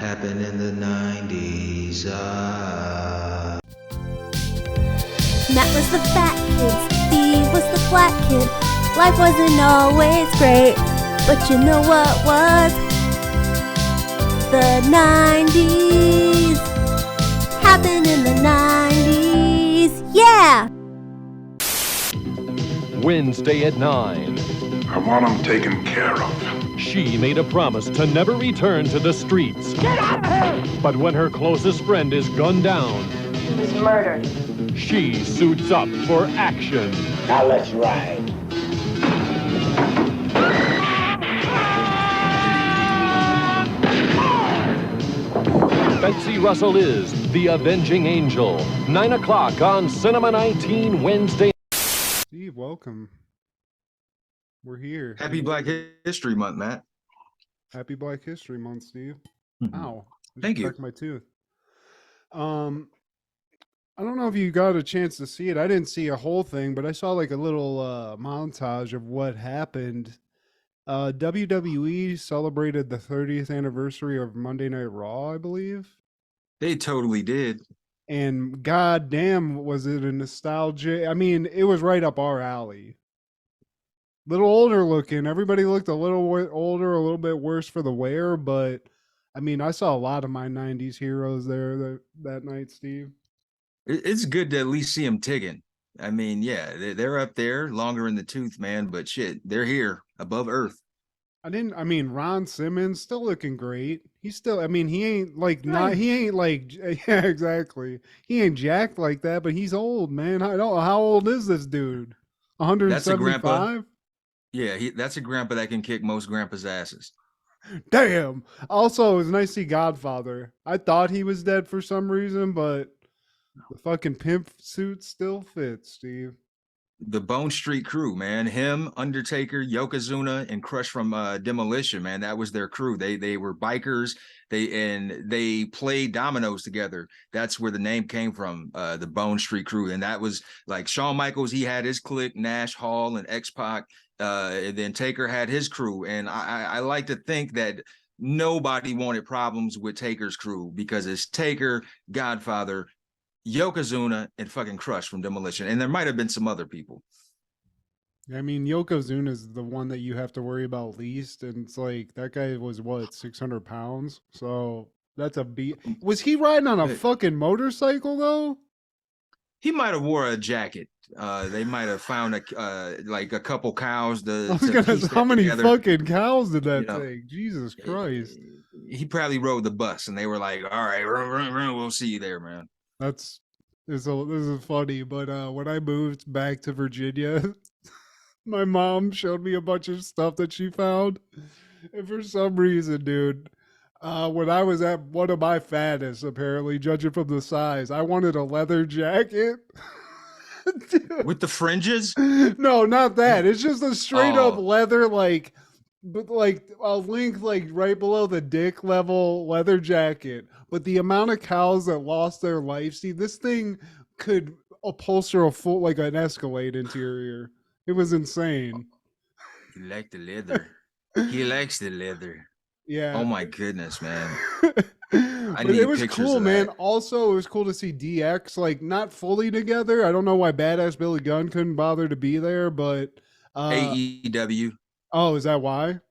happened in the 90s. Matt was the fat kid, Steve was the black kid. Life wasn't always great, but you know what was? The 90s. Happened in the 90s. Yeah! Wednesday at 9. I want them taken care of. She made a promise to never return to the streets. Get out of here! But when her closest friend is gunned down, He was murdered. she suits up for action. Now let's ride. Betsy Russell is the Avenging Angel. 9 o'clock on Cinema 19 Wednesday. Steve, welcome. We're here. Happy Black History Month, Matt. Happy Black History Month, Steve. Ow. I Thank just you. cracked my tooth. I don't know if you got a chance to see it. I didn't see a whole thing, but I saw like a little montage of what happened. WWE celebrated the 30th anniversary of Monday Night Raw, I believe. They totally did. And goddamn, was it a nostalgia? I mean, it was right up our alley. Little older looking. Everybody looked a little older, a little bit worse for the wear, but I mean, I saw a lot of my 90s heroes there that night, Steve. It's good to at least see them ticking. I mean, yeah, they're up there, longer in the tooth, man, but shit, they're here, above Earth. I mean, Ron Simmons still looking great. He's still, I mean, he ain't like, yeah, exactly. He ain't jacked like that, but he's old, man. I don't know. How old is this dude? That's a grandpa. 175? Yeah, that's a grandpa that can kick most grandpa's asses. Damn. Also, it was nice to see Godfather. I thought he was dead for some reason, but the fucking pimp suit still fits, Steve. The Bone Street crew, man. Him, Undertaker, Yokozuna, and Crush from Demolition, man. That was their crew. They were bikers. They played dominoes together. That's where the name came from, the Bone Street crew. And that was like Shawn Michaels, he had his clique, Nash, Hall, and X-Pac. And then Taker had his crew. And I like to think that nobody wanted problems with Taker's crew because it's Taker, Godfather, Yokozuna, and fucking Crush from Demolition. And there might have been some other people. I mean, Yokozuna is the one that you have to worry about least. And it's like, that guy was what, 600 pounds? So that's a beat. Was he riding on a fucking motorcycle though? He might have wore a jacket. They might have found like a couple cows. How many fucking cows did that take? Jesus Christ. He probably rode the bus and they were like, all right, we'll see you there, man. This is funny, but when I moved back to Virginia, my mom showed me a bunch of stuff that she found. And for some reason, dude, when I was at one of my fattest, apparently, judging from the size, I wanted a leather jacket. With the fringes? No, not that. It's just a straight up leather, but a length right below the dick level leather jacket. But the amount of cows that lost their life, see, this thing could upholster a full like an Escalade interior. It was insane. He liked the leather. He likes the leather. Yeah. Oh my goodness, man. It was cool, man. Also, it was cool to see DX like not fully together. I don't know why Badass Billy Gunn couldn't bother to be there, but AEW. Oh, is that why?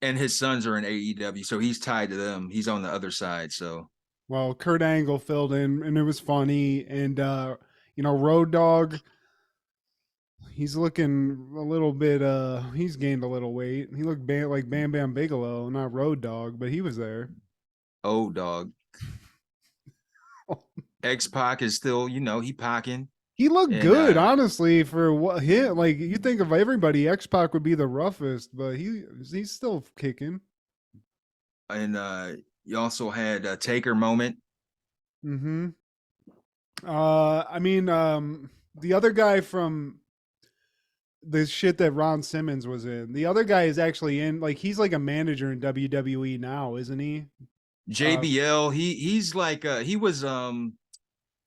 And his sons are in AEW, so he's tied to them. He's on the other side, so. Well, Kurt Angle filled in, and it was funny. And Road Dogg, he's looking a little bit. He's gained a little weight. He looked like Bam Bam Bigelow, not Road Dogg, but he was there. Oh, dog. X-Pac is still, he pocking. He looked good, honestly, for what hit. Like, you think of everybody, X-Pac would be the roughest, but he's still kicking. And you also had a Taker moment. Mm-hmm. The other guy from the shit that Ron Simmons was in, the other guy is actually in, like, he's like a manager in WWE now, isn't he? JBL, he's like, he was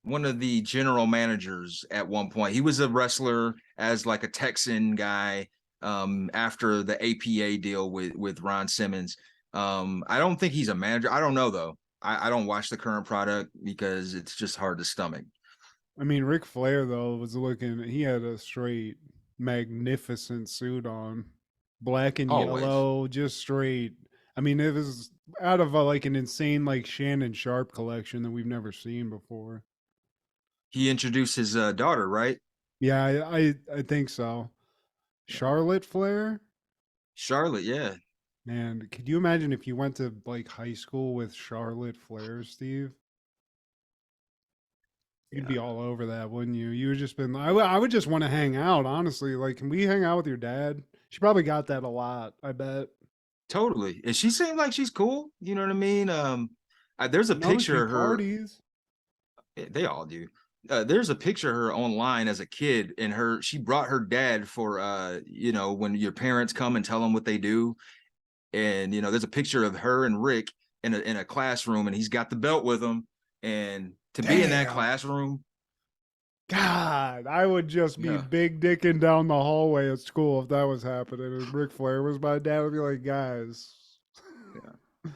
one of the general managers at one point. He was a wrestler as like a Texan guy after the APA deal with Ron Simmons. I don't think he's a manager. I don't know though. I don't watch the current product because it's just hard to stomach. I mean, Ric Flair though was looking. He had a straight magnificent suit on, black and Always. yellow, just straight. I mean, it was out of like an insane like Shannon Sharp collection that we've never seen before. He introduced his daughter, right? Yeah, I think so. Yeah. Charlotte Flair. Charlotte, yeah. Man, could you imagine if you went to like high school with Charlotte Flair, Steve? You'd Yeah. be all over that, wouldn't you? You would just been. I would just want to hang out, honestly. Like, can we hang out with your dad? She probably got that a lot. I bet. Totally. And she seemed like she's cool. You know what I mean? There's a No, she picture of her. parties. They all do. There's a picture of her online as a kid, and she brought her dad for when your parents come and tell them what they do. And there's a picture of her and Rick in a classroom, and he's got the belt with him. And to be in that Damn. classroom, God, I would just be yeah, big dicking down the hallway at school if that was happening. And Ric Flair was my dad. I'd be like, guys, yeah.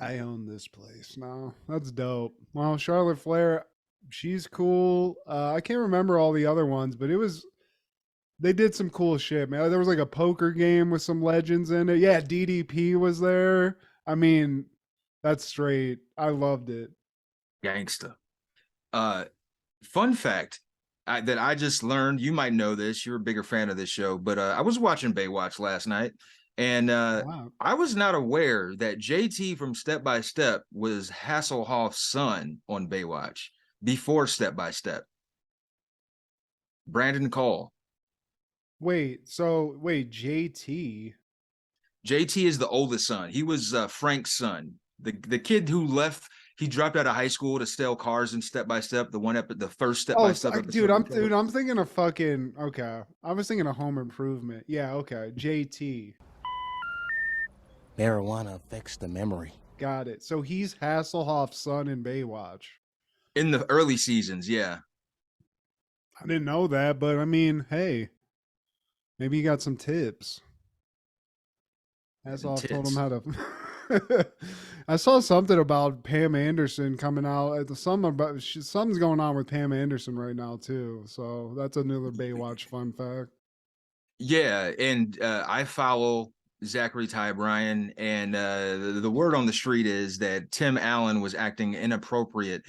I own this place now. That's dope. Well, Charlotte Flair, she's cool. I can't remember all the other ones, but they did some cool shit, man. There was like a poker game with some legends in it. Yeah, DDP was there. I mean, that's straight. I loved it. Gangsta. Fun fact that I just learned, you might know this, you're a bigger fan of this show, but I was watching Baywatch last night, and Wow. I was not aware that JT from Step by Step was Hasselhoff's son on Baywatch before Step by Step. Brandon Cole. Wait, JT. JT is the oldest son. He was Frank's son. The kid who left, he dropped out of high school to sell cars in Step by Step. The first Step by Step episode. Dude, I'm thinking of fucking okay. I was thinking of Home Improvement. Yeah, okay. JT. Marijuana affects the memory. Got it. So he's Hasselhoff's son in Baywatch. In the early seasons, yeah. I didn't know that, but I mean, hey, maybe you got some tips. Hasselhoff told him how to. I saw something about Pam Anderson coming out. Something's going on with Pam Anderson right now too. So that's another Baywatch fun fact. Yeah, and I follow Zachary Ty Bryan, and the word on the street is that Tim Allen was acting inappropriate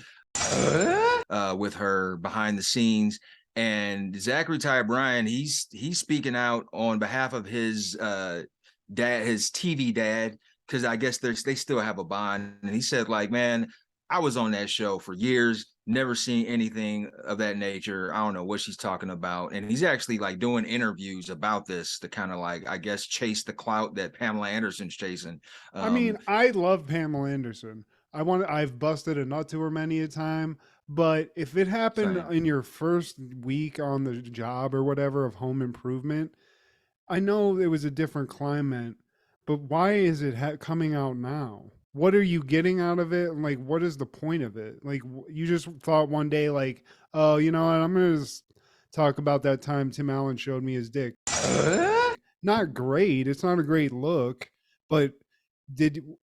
with her behind the scenes. And Zachary Ty Bryan, he's speaking out on behalf of his dad, his TV dad, because I guess they still have a bond. And he said, like, man, I was on that show for years, never seen anything of that nature. I don't know what she's talking about. And he's actually like doing interviews about this to kind of like, I guess, chase the clout that Pamela Anderson's chasing. I mean, I love Pamela Anderson. I've busted a nut to her many a time. But if it happened in your first week on the job or whatever of Home Improvement, I know it was a different climate, but why is it coming out now? What are you getting out of it? And like, what is the point of it? Like, you just thought one day, like, oh, you know what? I'm going to talk about that time Tim Allen showed me his dick. Not great. It's not a great look, but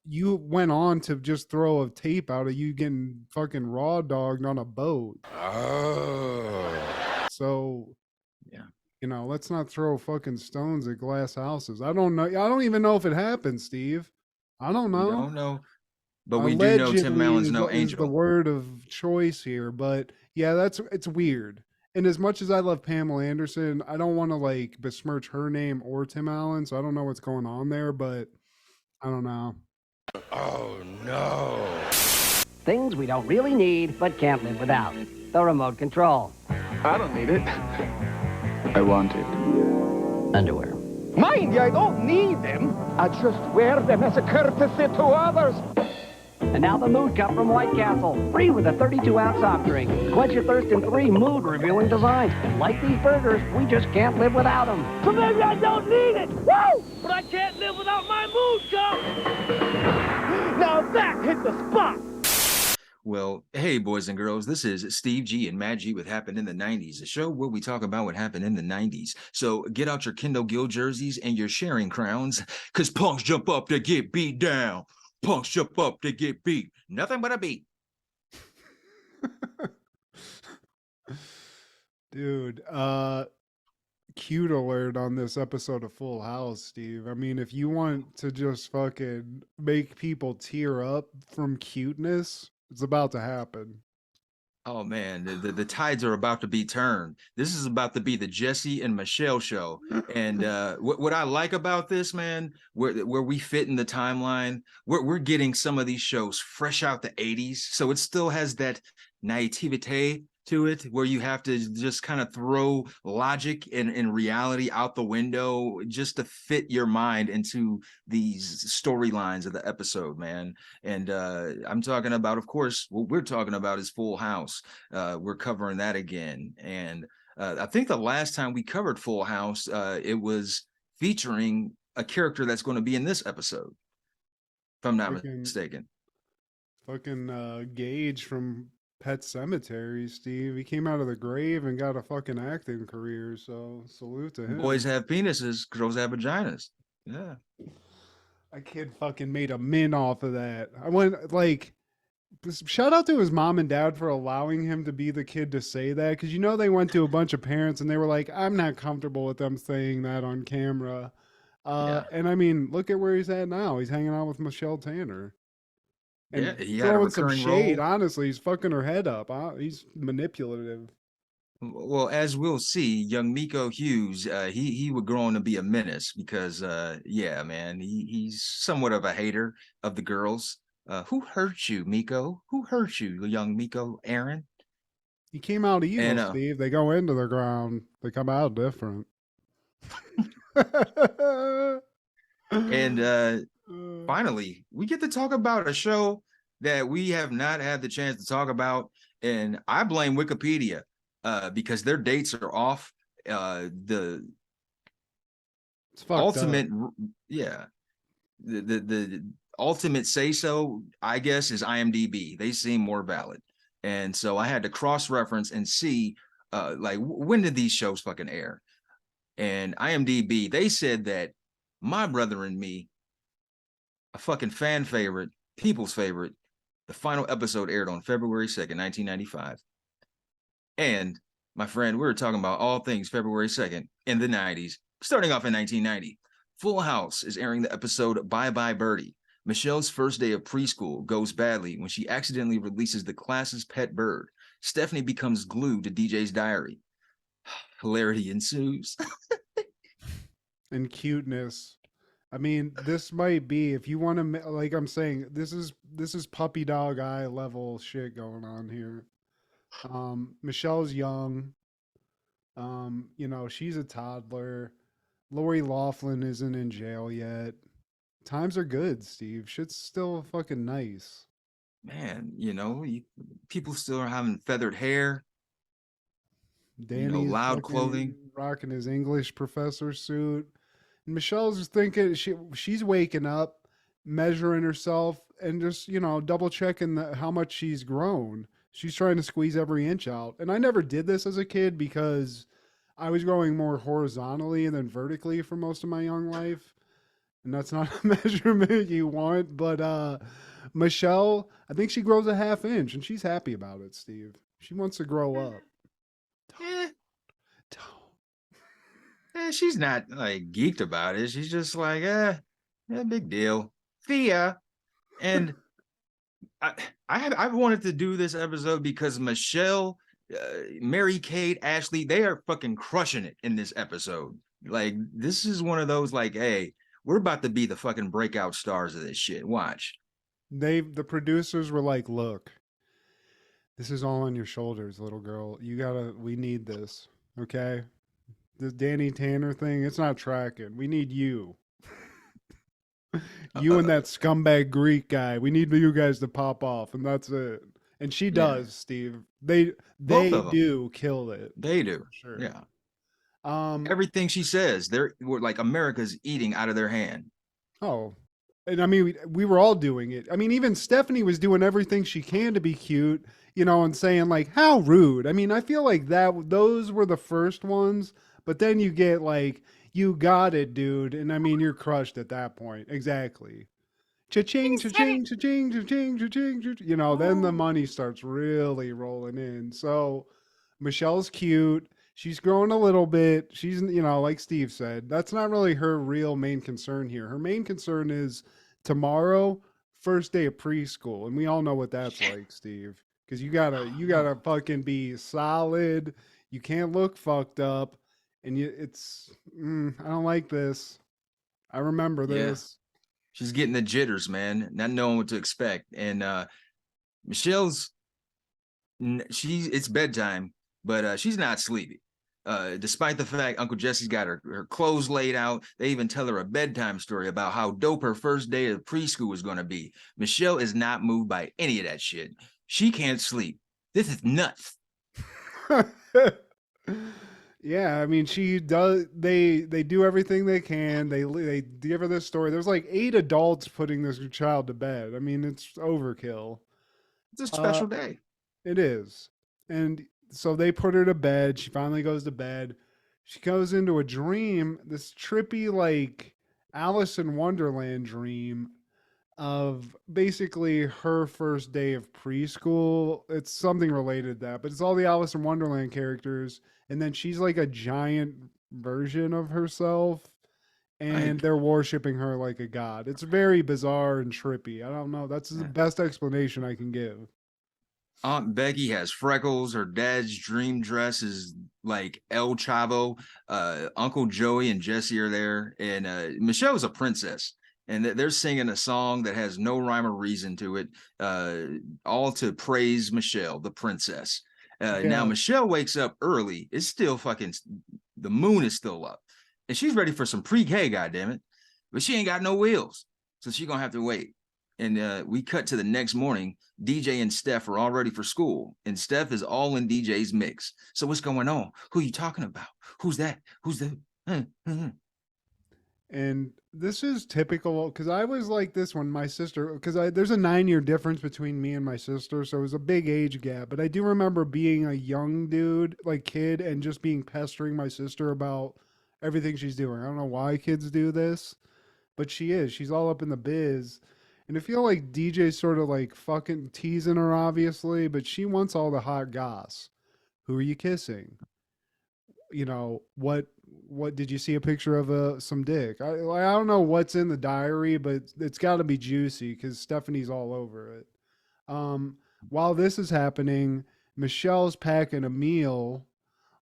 you went on to just throw a tape out of you getting fucking raw dogged on a boat. Oh. So, yeah. Let's not throw fucking stones at glass houses. I don't know. I don't even know if it happened, Steve. I don't know. We don't know. But we do know Tim Allen's no angel. Is the word of choice here, but yeah, it's weird. And as much as I love Pamela Anderson, I don't want to like besmirch her name or Tim Allen, so I don't know what's going on there, but I don't know. Oh, no. Things we don't really need but can't live without. The remote control. I don't need it. I want it. Underwear. Mind you, I don't need them. I just wear them as a courtesy to others. And now the Mood Cup from White Castle. Free with a 32-ounce soft drink. Quench your thirst in 3 mood-revealing designs. And like these burgers, we just can't live without them. So maybe I don't need it. Woo! But I can't live without my Mood Cup. Now that hit the spot. Well, hey, boys and girls, this is Steve G and Matt G with Happened in the 90s, a show where we talk about what happened in the 90s. So get out your Kendall Gill jerseys and your sharing crowns, because punks jump up to get beat down. Punks jump up to get beat. Nothing but a beat. Dude, cute alert on this episode of Full House, Steve. I mean, if you want to just fucking make people tear up from cuteness, it's about to happen. Oh man, the tides are about to be turned. This is about to be the Jesse and Michelle show. And what I like about this, man, where we fit in the timeline, we're getting some of these shows fresh out the 80s. So it still has that naivete to it, where you have to just kind of throw logic and reality out the window just to fit your mind into these storylines of the episode, man. And I'm talking about, of course, what we're talking about is Full House. We're covering that again. And I think the last time we covered Full House, it was featuring a character that's going to be in this episode, if I'm not mistaken. Fucking Gage from Pet Cemetery, Steve. He came out of the grave and got a fucking acting career, so salute to him. Boys have penises, girls have vaginas. Yeah. That kid fucking made a min off of that. I went like, shout out to his mom and dad for allowing him to be the kid to say that, because you know they went to a bunch of parents and they were like, I'm not comfortable with them saying that on camera. And I mean, look at where he's at now. He's hanging out with Michelle Tanner. And yeah, he had a throwing some recurring shade. role. Honestly, he's fucking her head up. He's manipulative. Well, as we'll see, young Miko Hughes, he would grow on to be a menace because, yeah, man, he's somewhat of a hater of the girls. Who hurt you, Miko? Who hurt you, young Miko? Aaron? He came out evil, And, Steve. They go into the ground. They come out different. And finally, we get to talk about a show that we have not had the chance to talk about, and I blame Wikipedia because their dates are off. The ultimate, yeah, the ultimate say so, I guess, is IMDb. They seem more valid, and so I had to cross reference and see, like, when did these shows fucking air? And IMDb, they said that My Brother and Me, a fucking fan favorite, people's favorite, the final episode aired on February 2nd, 1995. And my friend, we were talking about all things February 2nd in the 90s, starting off in 1990. Full House is airing the episode Bye Bye Birdie. Michelle's first day of preschool goes badly when she accidentally releases the class's pet bird. Stephanie becomes glued to DJ's diary. Hilarity ensues. And cuteness. I mean, this might be, if you want to, like I'm saying, this is puppy dog eye level shit going on here. Michelle's young. You know, she's a toddler. Lori Loughlin isn't in jail yet. Times are good, Steve. Shit's still fucking nice. Man, you know, people still are having feathered hair. Danny's loud clothing, rocking his English professor suit. And Michelle's thinking she's waking up, measuring herself, and just double checking how much she's grown. She's trying to squeeze every inch out. And I never did this as a kid because I was growing more horizontally than vertically for most of my young life. And that's not a measurement you want. But Michelle, I think she grows a half inch, and she's happy about it, Steve. She wants to grow up. She's not like geeked about it. She's just like, big deal. Thea. And I wanted to do this episode because Michelle, Mary Kate, Ashley, they are fucking crushing it in this episode. Like, this is one of those, like, hey, we're about to be the fucking breakout stars of this shit. Watch. The producers were like, look, this is all on your shoulders, little girl. We need this, okay? This Danny Tanner thing, it's not tracking. We need you. You and that scumbag Greek guy. We need you guys to pop off, and that's it. And she does, Steve. They do kill it. They do. Sure. Yeah. Everything she says, we're like America's eating out of their hand. Oh, And I mean, we were all doing it. I mean, even Stephanie was doing everything she can to be cute, and saying like, "How rude." I mean, I feel like those were the first ones, but then you get like, "You got it, dude," and I mean, you're crushed at that point. Exactly. Cha-ching, cha-ching, cha-ching, cha-ching, cha-ching, cha-ching. Then the money starts really rolling in. So Michelle's cute. She's growing a little bit. She's, like Steve said, that's not really her real main concern here. Her main concern is tomorrow, first day of preschool. And we all know what that's like, Steve. Because you gotta fucking be solid. You can't look fucked up. And I don't like this. I remember Yeah. this. She's getting the jitters, man, not knowing what to expect. And Michelle's it's bedtime, but she's not sleepy. Despite the fact Uncle Jesse's got her clothes laid out, they even tell her a bedtime story about how dope her first day of preschool is going to be. Michelle is not moved by any of that shit. She can't sleep. This is nuts. Yeah, I mean, she does. They do everything they can. They give her this story. There's like 8 adults putting this child to bed. I mean, it's overkill. It's a special day. It is, and so they put her to bed. She finally goes to bed. She goes into a dream, this trippy like Alice in Wonderland dream of basically her first day of preschool. It's something related to that, but it's all the Alice in Wonderland characters, and then she's like a giant version of herself, and they're worshiping her like a god. It's very bizarre and trippy. I don't know. That's the best explanation I can give. Aunt Becky has freckles. Her dad's dream dress is like El Chavo. Uncle Joey and Jesse are there, and Michelle's a princess. And they're singing a song that has no rhyme or reason to it, all to praise Michelle, the princess. Now, Michelle wakes up early. It's still the moon is still up. And she's ready for some pre-K, goddammit. But she ain't got no wheels. So she's going to have to wait. And we cut to the next morning. DJ and Steph are all ready for school. And Steph is all in DJ's mix. So what's going on? Who are you talking about? Who's that? Who's the... And this is typical because I was like this when my sister, because there's a 9-year difference between me and my sister, so it was a big age gap. But I do remember being a young dude, like kid, and just being pestering my sister about everything she's doing. I don't know why kids do this, but she is. She's all up in the biz. And I feel like DJ's sort of like fucking teasing her, obviously, but she wants all the hot goss. Who are you kissing? What did you see a picture of some dick? I don't know what's in the diary, but it's got to be juicy because Stephanie's all over it. While this is happening, Michelle's packing a meal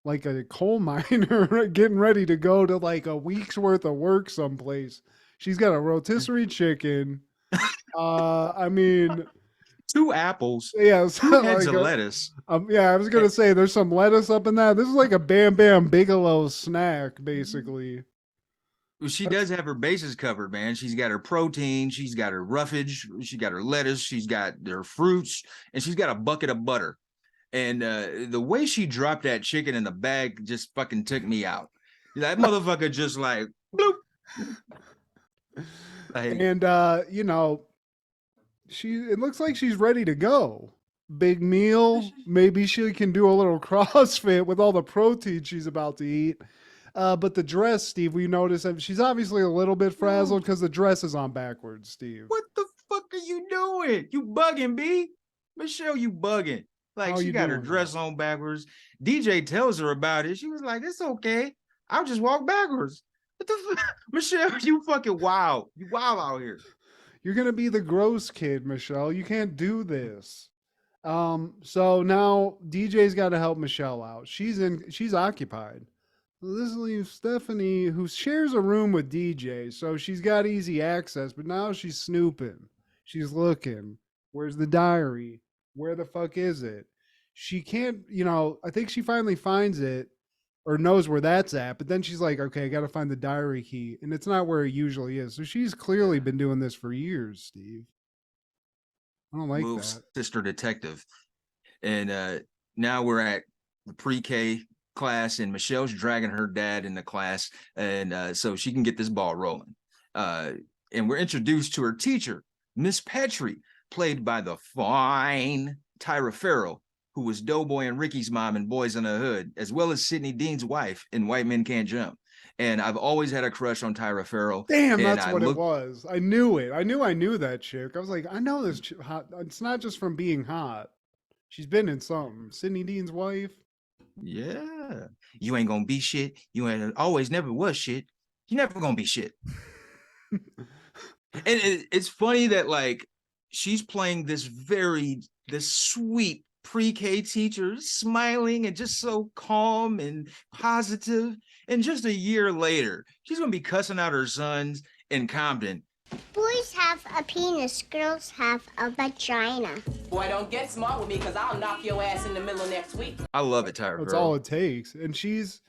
like a coal miner, getting ready to go to like a week's worth of work someplace. She's got a rotisserie chicken. I mean, 2 apples. Yeah, 2 heads of lettuce. Yeah, I was gonna say there's some lettuce up in that. This is like a Bam Bam Bigelow snack, basically. She does have her bases covered, man. She's got her protein, she's got her roughage, she got her lettuce, she's got her fruits, and she's got a bucket of butter. And the way she dropped that chicken in the bag just fucking took me out. That motherfucker just like bloop. And it looks like she's ready to go. Big meal. Maybe she can do a little CrossFit with all the protein she's about to eat. But the dress, Steve, we notice she's obviously a little bit frazzled because the dress is on backwards, Steve. What the fuck are you doing? You bugging, B? Michelle, you bugging. Like, she got her dress on backwards. DJ tells her about it. She was like, it's okay. I'll just walk backwards. What the fuck? Michelle, you fucking wild. You wild out here. You're going to be the gross kid, Michelle. You can't do this. So now DJ's got to help Michelle out. She's occupied. This leaves Stephanie, who shares a room with DJ. So she's got easy access, but now she's snooping. She's looking. Where's the diary? Where the fuck is it? She can't, I think she finally finds it or knows where that's at, but then she's like, okay, I got to find the diary key, and it's not where it usually is. So she's clearly been doing this for years, Steve. I don't like that. Sister detective. And now we're at the pre-K class, and Michelle's dragging her dad in the class, and so she can get this ball rolling. and we're introduced to her teacher, Miss Petrie, played by the fine Tyra Farrell, who was Doughboy and Ricky's mom in Boys in the Hood, as well as Sidney Dean's wife in White Men Can't Jump. And I've always had a crush on Tyra Farrell. Damn, and that's what it was. I knew it. I knew that chick. I was like, I know this hot. It's not just from being hot. She's been in something. Sidney Dean's wife. Yeah. You ain't gonna be shit. You ain't always never was shit. You never gonna be shit. And it's funny that like she's playing this sweet pre-K teacher, smiling and just so calm and positive. And just a year later, she's gonna be cussing out her sons in Compton. Boys have a penis, girls have a vagina. Boy, don't get smart with me because I'll knock your ass in the middle of next week. I love it, Tyra. That's all it takes. And she's,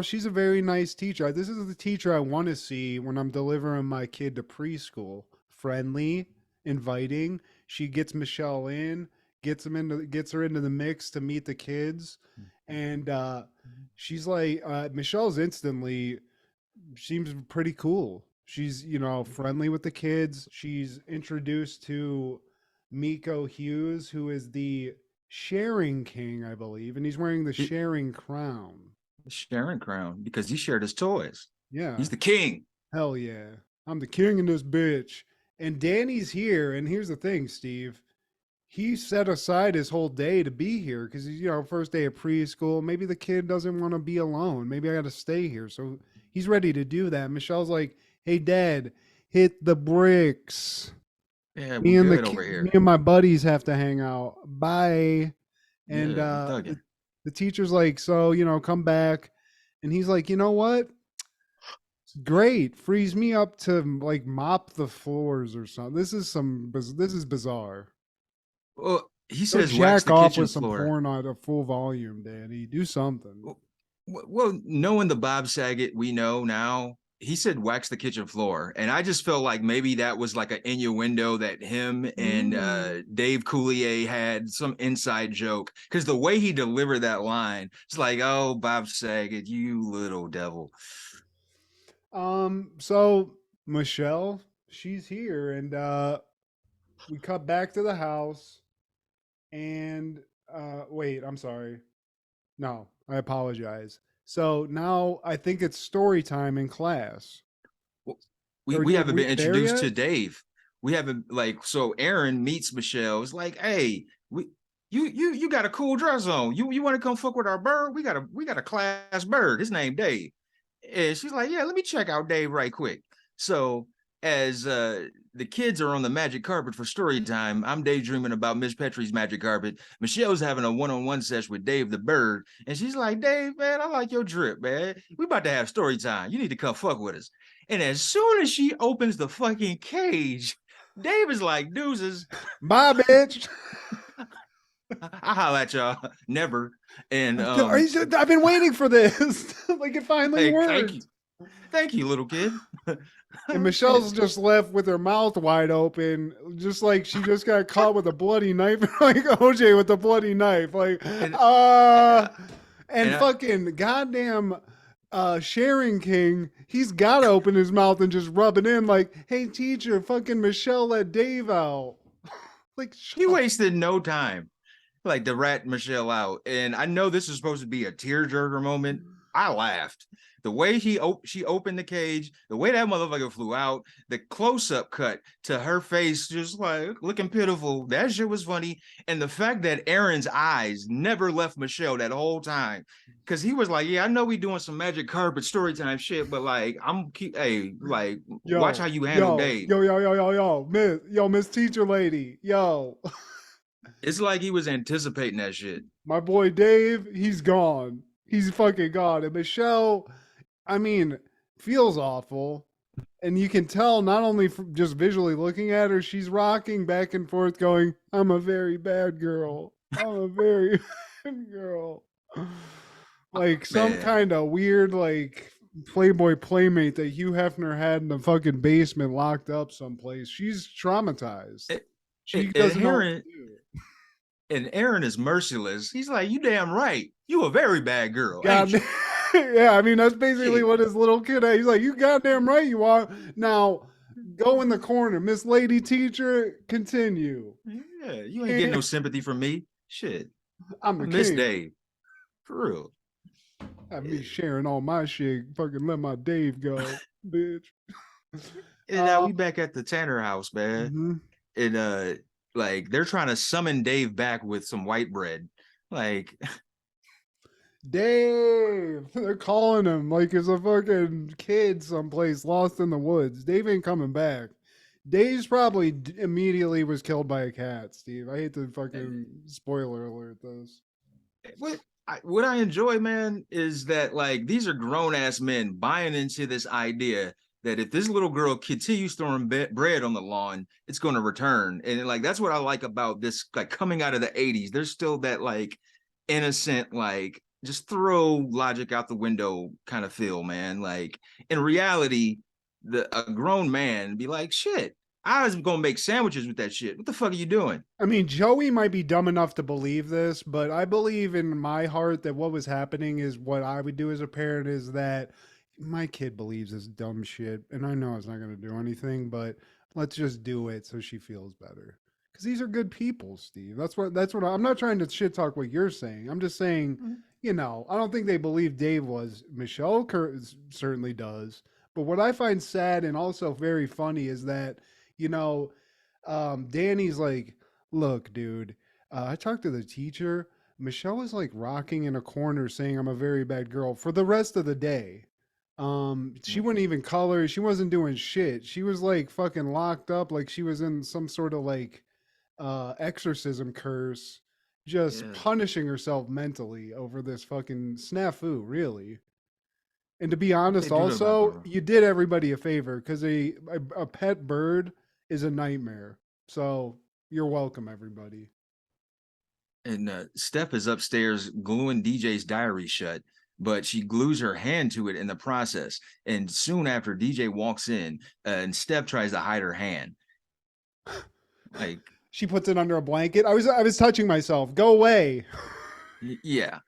she's a very nice teacher. This is the teacher I want to see when I'm delivering my kid to preschool. Friendly, inviting. She gets Michelle in, gets her into the mix to meet the kids. And she's like, Michelle's instantly seems pretty cool. She's, friendly with the kids. She's introduced to Miko Hughes, who is the sharing king, I believe. And he's wearing the sharing crown. The sharing crown, because he shared his toys. Yeah. He's the king. Hell yeah. I'm the king in this bitch. And Danny's here. And here's the thing, Steve. He set aside his whole day to be here because he's, first day of preschool. Maybe the kid doesn't want to be alone. Maybe I got to stay here. So he's ready to do that. Michelle's like, hey, Dad, hit the bricks. Yeah, we're good over here. Me and my buddies have to hang out. Bye. And the teacher's like, so, come back. And he's like, you know what? It's great. Frees me up to like mop the floors or something. This is bizarre. Well, he says jack off with floor. some porn on a full volume, Danny. Do something. Well, knowing the Bob Saget we know now, he said wax the kitchen floor. And I just felt like maybe that was like an innuendo that him and Dave Coulier had some inside joke. Because the way he delivered that line, it's like, oh, Bob Saget, you little devil. So Michelle, she's here, and we cut back to the house. And wait, I'm sorry. No, I apologize. So now I think it's story time in class. Well, we haven't been introduced to Dave. We haven't so Aaron meets Michelle. It's like, hey, you got a cool dress on. You want to come fuck with our bird? We got a class bird. His name Dave. And she's like, yeah, let me check out Dave right quick. So as the kids are on the magic carpet for story time, I'm daydreaming about Miss Petrie's magic carpet. Michelle's having a one-on-one session with Dave the bird. And she's like, Dave, man, I like your drip, man. We about to have story time. You need to come fuck with us. And as soon as she opens the fucking cage, Dave is like, deuces. Bye, bitch. I'll holler at y'all. Never. And I've been waiting for this. Like it finally worked. Thank you, little kid. And Michelle's just left with her mouth wide open, just like she just got caught with a bloody knife, like OJ with a bloody knife. Like, and fucking goddamn Sharing King, he's got to open his mouth and just rub it in like, hey, teacher, fucking Michelle let Dave out. Like, he wasted no time. Like to rat Michelle out. And I know this is supposed to be a tearjerker moment. I laughed. The way she opened the cage, the way that motherfucker flew out, the close-up cut to her face just like looking pitiful. That shit was funny. And the fact that Aaron's eyes never left Michelle that whole time. Cause he was like, yeah, I know we doing some magic carpet story time shit, but like watch how you handle Dave. Miss Teacher Lady. Yo. It's like he was anticipating that shit. My boy Dave, he's gone. He's fucking gone. And Michelle, I mean, feels awful. And you can tell not only from just visually looking at her, she's rocking back and forth going, I'm a very bad girl. I'm a very bad girl. Like some kind of weird, like, Playboy playmate that Hugh Hefner had in the fucking basement locked up someplace. She's traumatized. She doesn't know what to do. And Aaron is merciless. He's like, you damn right. You a very bad girl. Yeah, I mean, that's basically what his little kid had. He's like, you goddamn right you are. Now, Go in the corner. Miss Lady Teacher, continue. Yeah, you ain't getting no sympathy from me. Shit. I'm I the miss king. Dave. For real. Have me sharing all my shit. Fucking let my Dave go, bitch. And now we back at the Tanner house, man. Mhm. And like they're trying to summon Dave back with some white bread. Like Dave, they're calling him like he's a fucking kid someplace lost in the woods. Dave ain't coming back. Dave's probably immediately was killed by a cat, Steve. I hate to fucking spoiler alert this. what I enjoy, man, is that like these are grown ass men buying into this idea that if this little girl continues throwing bread on the lawn, it's going to return. And like that's what I like about this, like coming out of the 80s. There's still that like innocent, like just throw logic out the window kind of feel, man. Like in reality, a grown man be like, shit, I was gonna make sandwiches with that shit. What the fuck are you doing? I mean, Joey might be dumb enough to believe this, but I believe in my heart that what was happening is what I would do as a parent is that my kid believes this dumb shit, and I know it's not going to do anything, but let's just do it so she feels better. Because these are good people, Steve. That's what I'm not trying to shit talk what you're saying. I'm just saying, you know, I don't think they believe Dave was. Michelle certainly does. But what I find sad and also very funny is that, you know, Danny's like, look, dude, I talked to the teacher. Michelle is like rocking in a corner saying I'm a very bad girl for the rest of the day. She wouldn't even color. She wasn't doing shit. She was like fucking locked up like she was in some sort of like exorcism curse, just punishing herself mentally over this fucking snafu, really. And to be honest, also, you did everybody a favor because a pet bird is a nightmare. So you're welcome, everybody. And Steph is upstairs gluing DJ's diary shut, but she glues her hand to it in the process. And soon after, DJ walks in and Steph tries to hide her hand. Like she puts it under a blanket. I was touching myself. Go away. Yeah.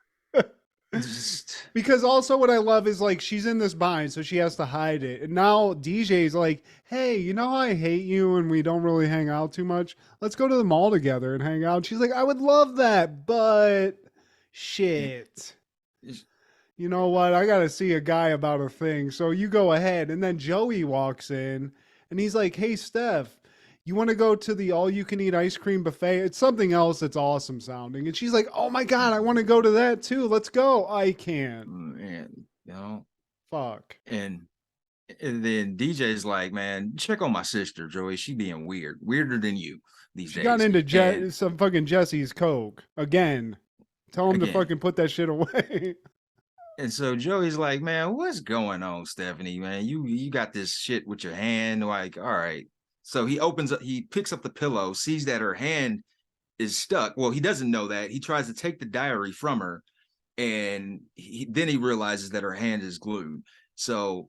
Because also what I love is like she's in this bind, so she has to hide it. And now DJ's like, hey, you know I hate you and we don't really hang out too much. Let's go to the mall together and hang out. And she's like, I would love that, but shit. You know what? I gotta see a guy about a thing. So you go ahead. And then Joey walks in and he's like, hey, Steph, you want to go to the all-you-can-eat ice cream buffet? It's something else that's awesome sounding. And she's like, oh, my God, I want to go to that, too. Let's go. I can't. Man, you know. Fuck. And then DJ's like, man, check on my sister, Joey. She being weird. Weirder than you these days. She got into some fucking Jesse's Coke. Again. Tell him to fucking put that shit away. And so Joey's like, man, what's going on, Stephanie, man? You got this shit with your hand. Like, all right. So he picks up the pillow, sees that her hand is stuck. Well, he doesn't know that. He tries to take the diary from her, and then he realizes that her hand is glued. So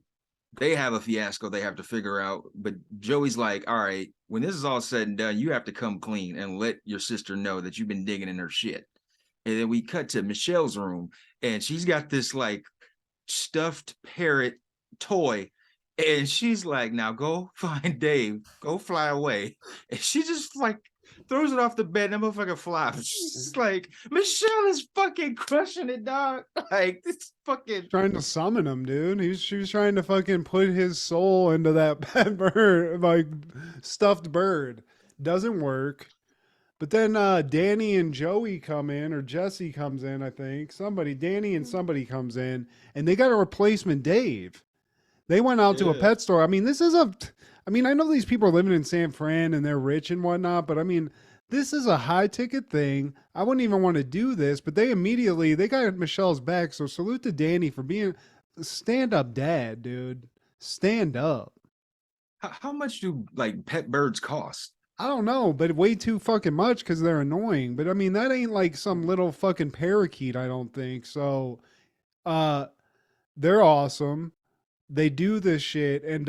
they have a fiasco they have to figure out. But Joey's like, all right, when this is all said and done, you have to come clean and let your sister know that you've been digging in her shit. And then we cut to Michelle's room, and she's got this like stuffed parrot toy. And she's like, now go find Dave, go fly away. And she just like throws it off the bed and that motherfucker flies. She's like, Michelle is fucking crushing it, dog. Like, this fucking trying to summon him, dude. She was trying to fucking put his soul into that pet bird, like stuffed bird. Doesn't work. But then Danny and Joey come in, or Jesse comes in, I think. Danny and somebody comes in, and they got a replacement Dave. They went out to a pet store. I mean, I know these people are living in San Fran and they're rich and whatnot, but I mean, this is a high ticket thing. I wouldn't even want to do this, but they got Michelle's back. So salute to Danny for being a stand-up dad, dude. Stand up. How much do like pet birds cost? I don't know, but way too fucking much because they're annoying. But I mean, that ain't like some little fucking parakeet, I don't think. So they're awesome. They do this shit, and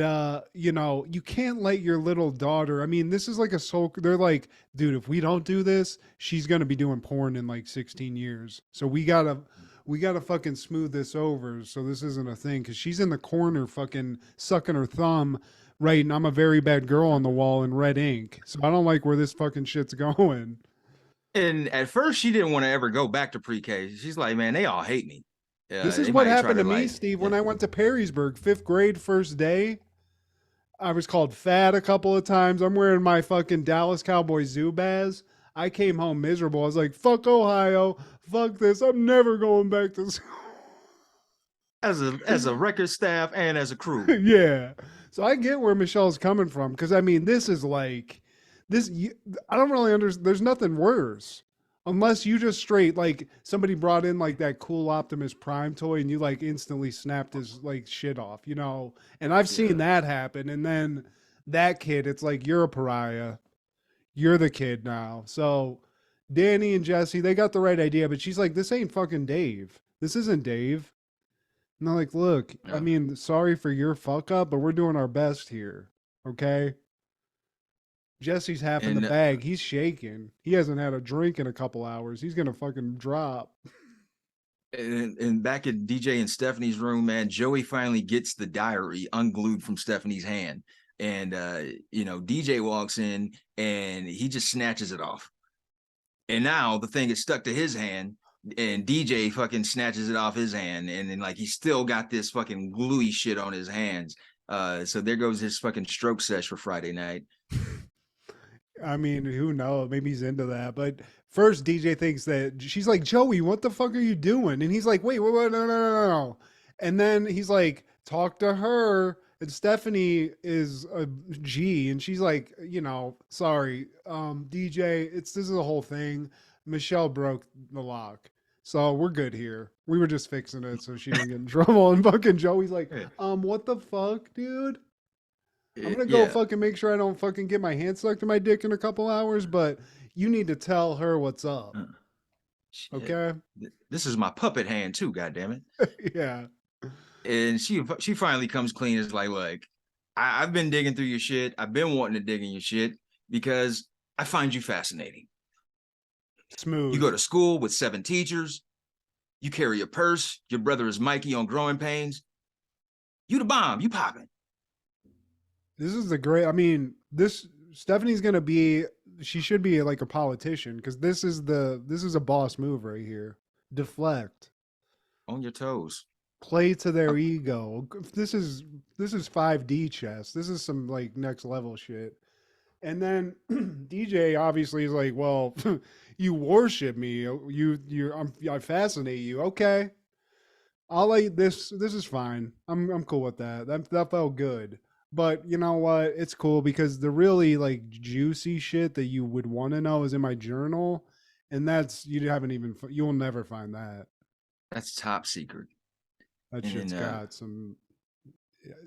you know, you can't let your little daughter. I mean, this is like they're like, dude, if we don't do this, she's gonna be doing porn in like 16 years. So we gotta fucking smooth this over, so this isn't a thing. Because she's in the corner, fucking sucking her thumb Right, and I'm a very bad girl on the wall in red ink. So I don't like where this fucking shit's going. And at first, she didn't want to ever go back to pre-K. She's like, man, they all hate me. This is They what might try happened to to me, like, Steve, when I went to Perrysburg, 5th grade, first day. I was called fat a couple of times. I'm wearing my fucking Dallas Cowboys Zubaz. I came home miserable. I was like, fuck Ohio. Fuck this. I'm never going back to school. as a record staff and as a crew. Yeah. So I get where Michelle's coming from. Because, I mean, this is like, I don't really understand. There's nothing worse. Unless you just straight, like, somebody brought in, like, that cool Optimus Prime toy and you, like, instantly snapped his, like, shit off, you know? And I've seen that happen. And then that kid, it's like, you're a pariah. You're the kid now. So Danny and Jesse, they got the right idea. But she's like, this ain't fucking Dave. This isn't Dave. And they're like, look, I mean, sorry for your fuck up, but we're doing our best here. Okay? Jesse's half in the bag. He's shaking. He hasn't had a drink in a couple hours. He's gonna fucking drop. And back at DJ and Stephanie's room, man, Joey finally gets the diary unglued from Stephanie's hand. And DJ walks in and he just snatches it off. And now the thing is stuck to his hand, and DJ fucking snatches it off his hand, and then like he's still got this fucking gluey shit on his hands. So there goes his fucking stroke sesh for Friday night. I mean, who knows? Maybe he's into that. But first, DJ thinks that she's like, Joey, what the fuck are you doing? And he's like, wait, no. And then he's like, talk to her. And Stephanie is a G, and she's like, sorry, DJ, this is a whole thing. Michelle broke the lock, so we're good here. We were just fixing it so she didn't get in trouble. And fucking Joey's like, what the fuck, dude? I'm gonna go fucking make sure I don't fucking get my hand stuck to my dick in a couple hours, but you need to tell her what's up. Okay? This is my puppet hand too, goddammit. Yeah. And she finally comes clean. It's like, I've been digging through your shit. I've been wanting to dig in your shit because I find you fascinating. Smooth. You go to school with 7 teachers. You carry a purse. Your brother is Mikey on Growing Pains. You the bomb. You popping. This is Stephanie's gonna be, she should be like a politician, because this is a boss move right here. Deflect. On your toes. Play to their ego. This is 5D chess. This is some like next level shit. And then DJ obviously is like, well, you worship me. I fascinate you. Okay. I'll let this is fine. I'm cool with that. That felt good. But you know what? It's cool because the really like juicy shit that you would want to know is in my journal, and you'll never find that. That's top secret. That shit's got some.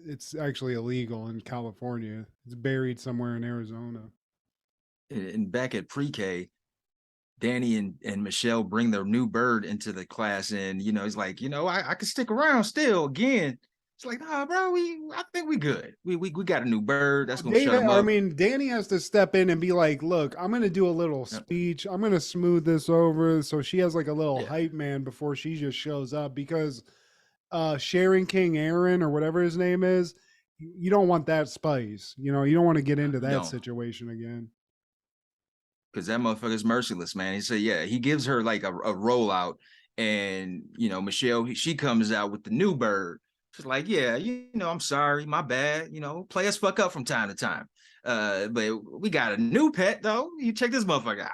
It's actually illegal in California. It's buried somewhere in Arizona. And back at pre-K, Danny and Michelle bring their new bird into the class, and he's like, I can stick around still again. It's like, nah, bro, I think we good. We got a new bird. That's gonna shut him up. I mean, Danny has to step in and be like, look, I'm gonna do a little speech. I'm gonna smooth this over so she has like a little hype man before she just shows up, because Sharon King Aaron or whatever his name is, you don't want that spice. You don't want to get into that situation again. Because that motherfucker's merciless, man. He said, he gives her like a rollout, and Michelle, she comes out with the new bird. She's like, I'm sorry, my bad. Play us fuck up from time to time. But we got a new pet though. You check this motherfucker out.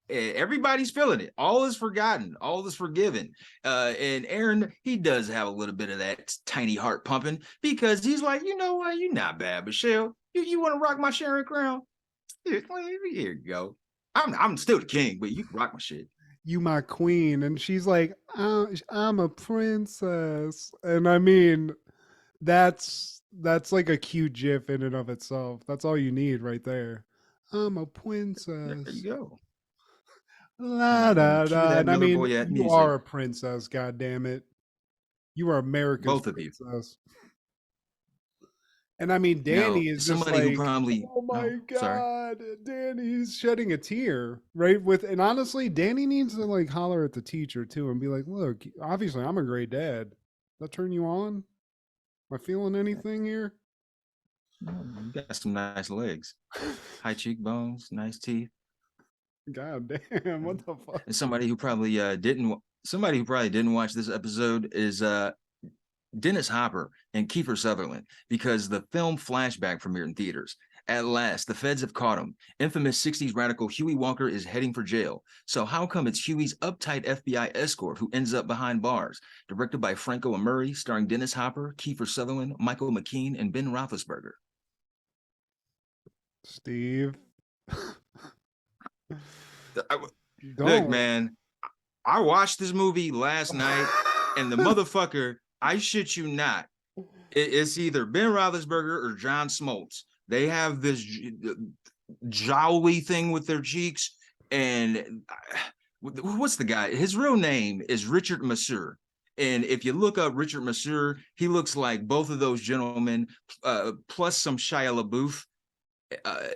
Everybody's feeling it. All is forgotten. All is forgiven. And Aaron, he does have a little bit of that tiny heart pumping, because he's like, you know what? You're not bad, Michelle. You want to rock my Sharon crown? Here you go. I'm still the king, but you can rock my shit. You my queen. And she's like, I'm a princess. And I mean, that's like a cute gif in and of itself. That's all you need right there. I'm a princess. There you go. La da da. And I mean, you are a princess, god damn it. You are America's both of princess. And I mean, Danny is just like, oh my God, Danny's shedding a tear, right? And honestly, Danny needs to like holler at the teacher too and be like, look, obviously I'm a great dad. Does that turn you on? Am I feeling anything here? You got some nice legs, high cheekbones, nice teeth. God damn, what the fuck? And somebody who probably didn't watch this episode is Dennis Hopper and Kiefer Sutherland, because the film Flashback premiered in theaters. At last, the feds have caught him. Infamous 60s radical Huey Walker is heading for jail. So how come it's Huey's uptight FBI escort who ends up behind bars? Directed by Franco Amuri, starring Dennis Hopper, Kiefer Sutherland, Michael McKean, and Ben Roethlisberger. Steve. Look, man, I watched this movie last night, and the motherfucker, I shit you not, it's either Ben Roethlisberger or John Smoltz. They have this jowly thing with their cheeks, and what's the guy? His real name is Richard Masur. And if you look up Richard Masur, he looks like both of those gentlemen, plus some Shia LaBeouf.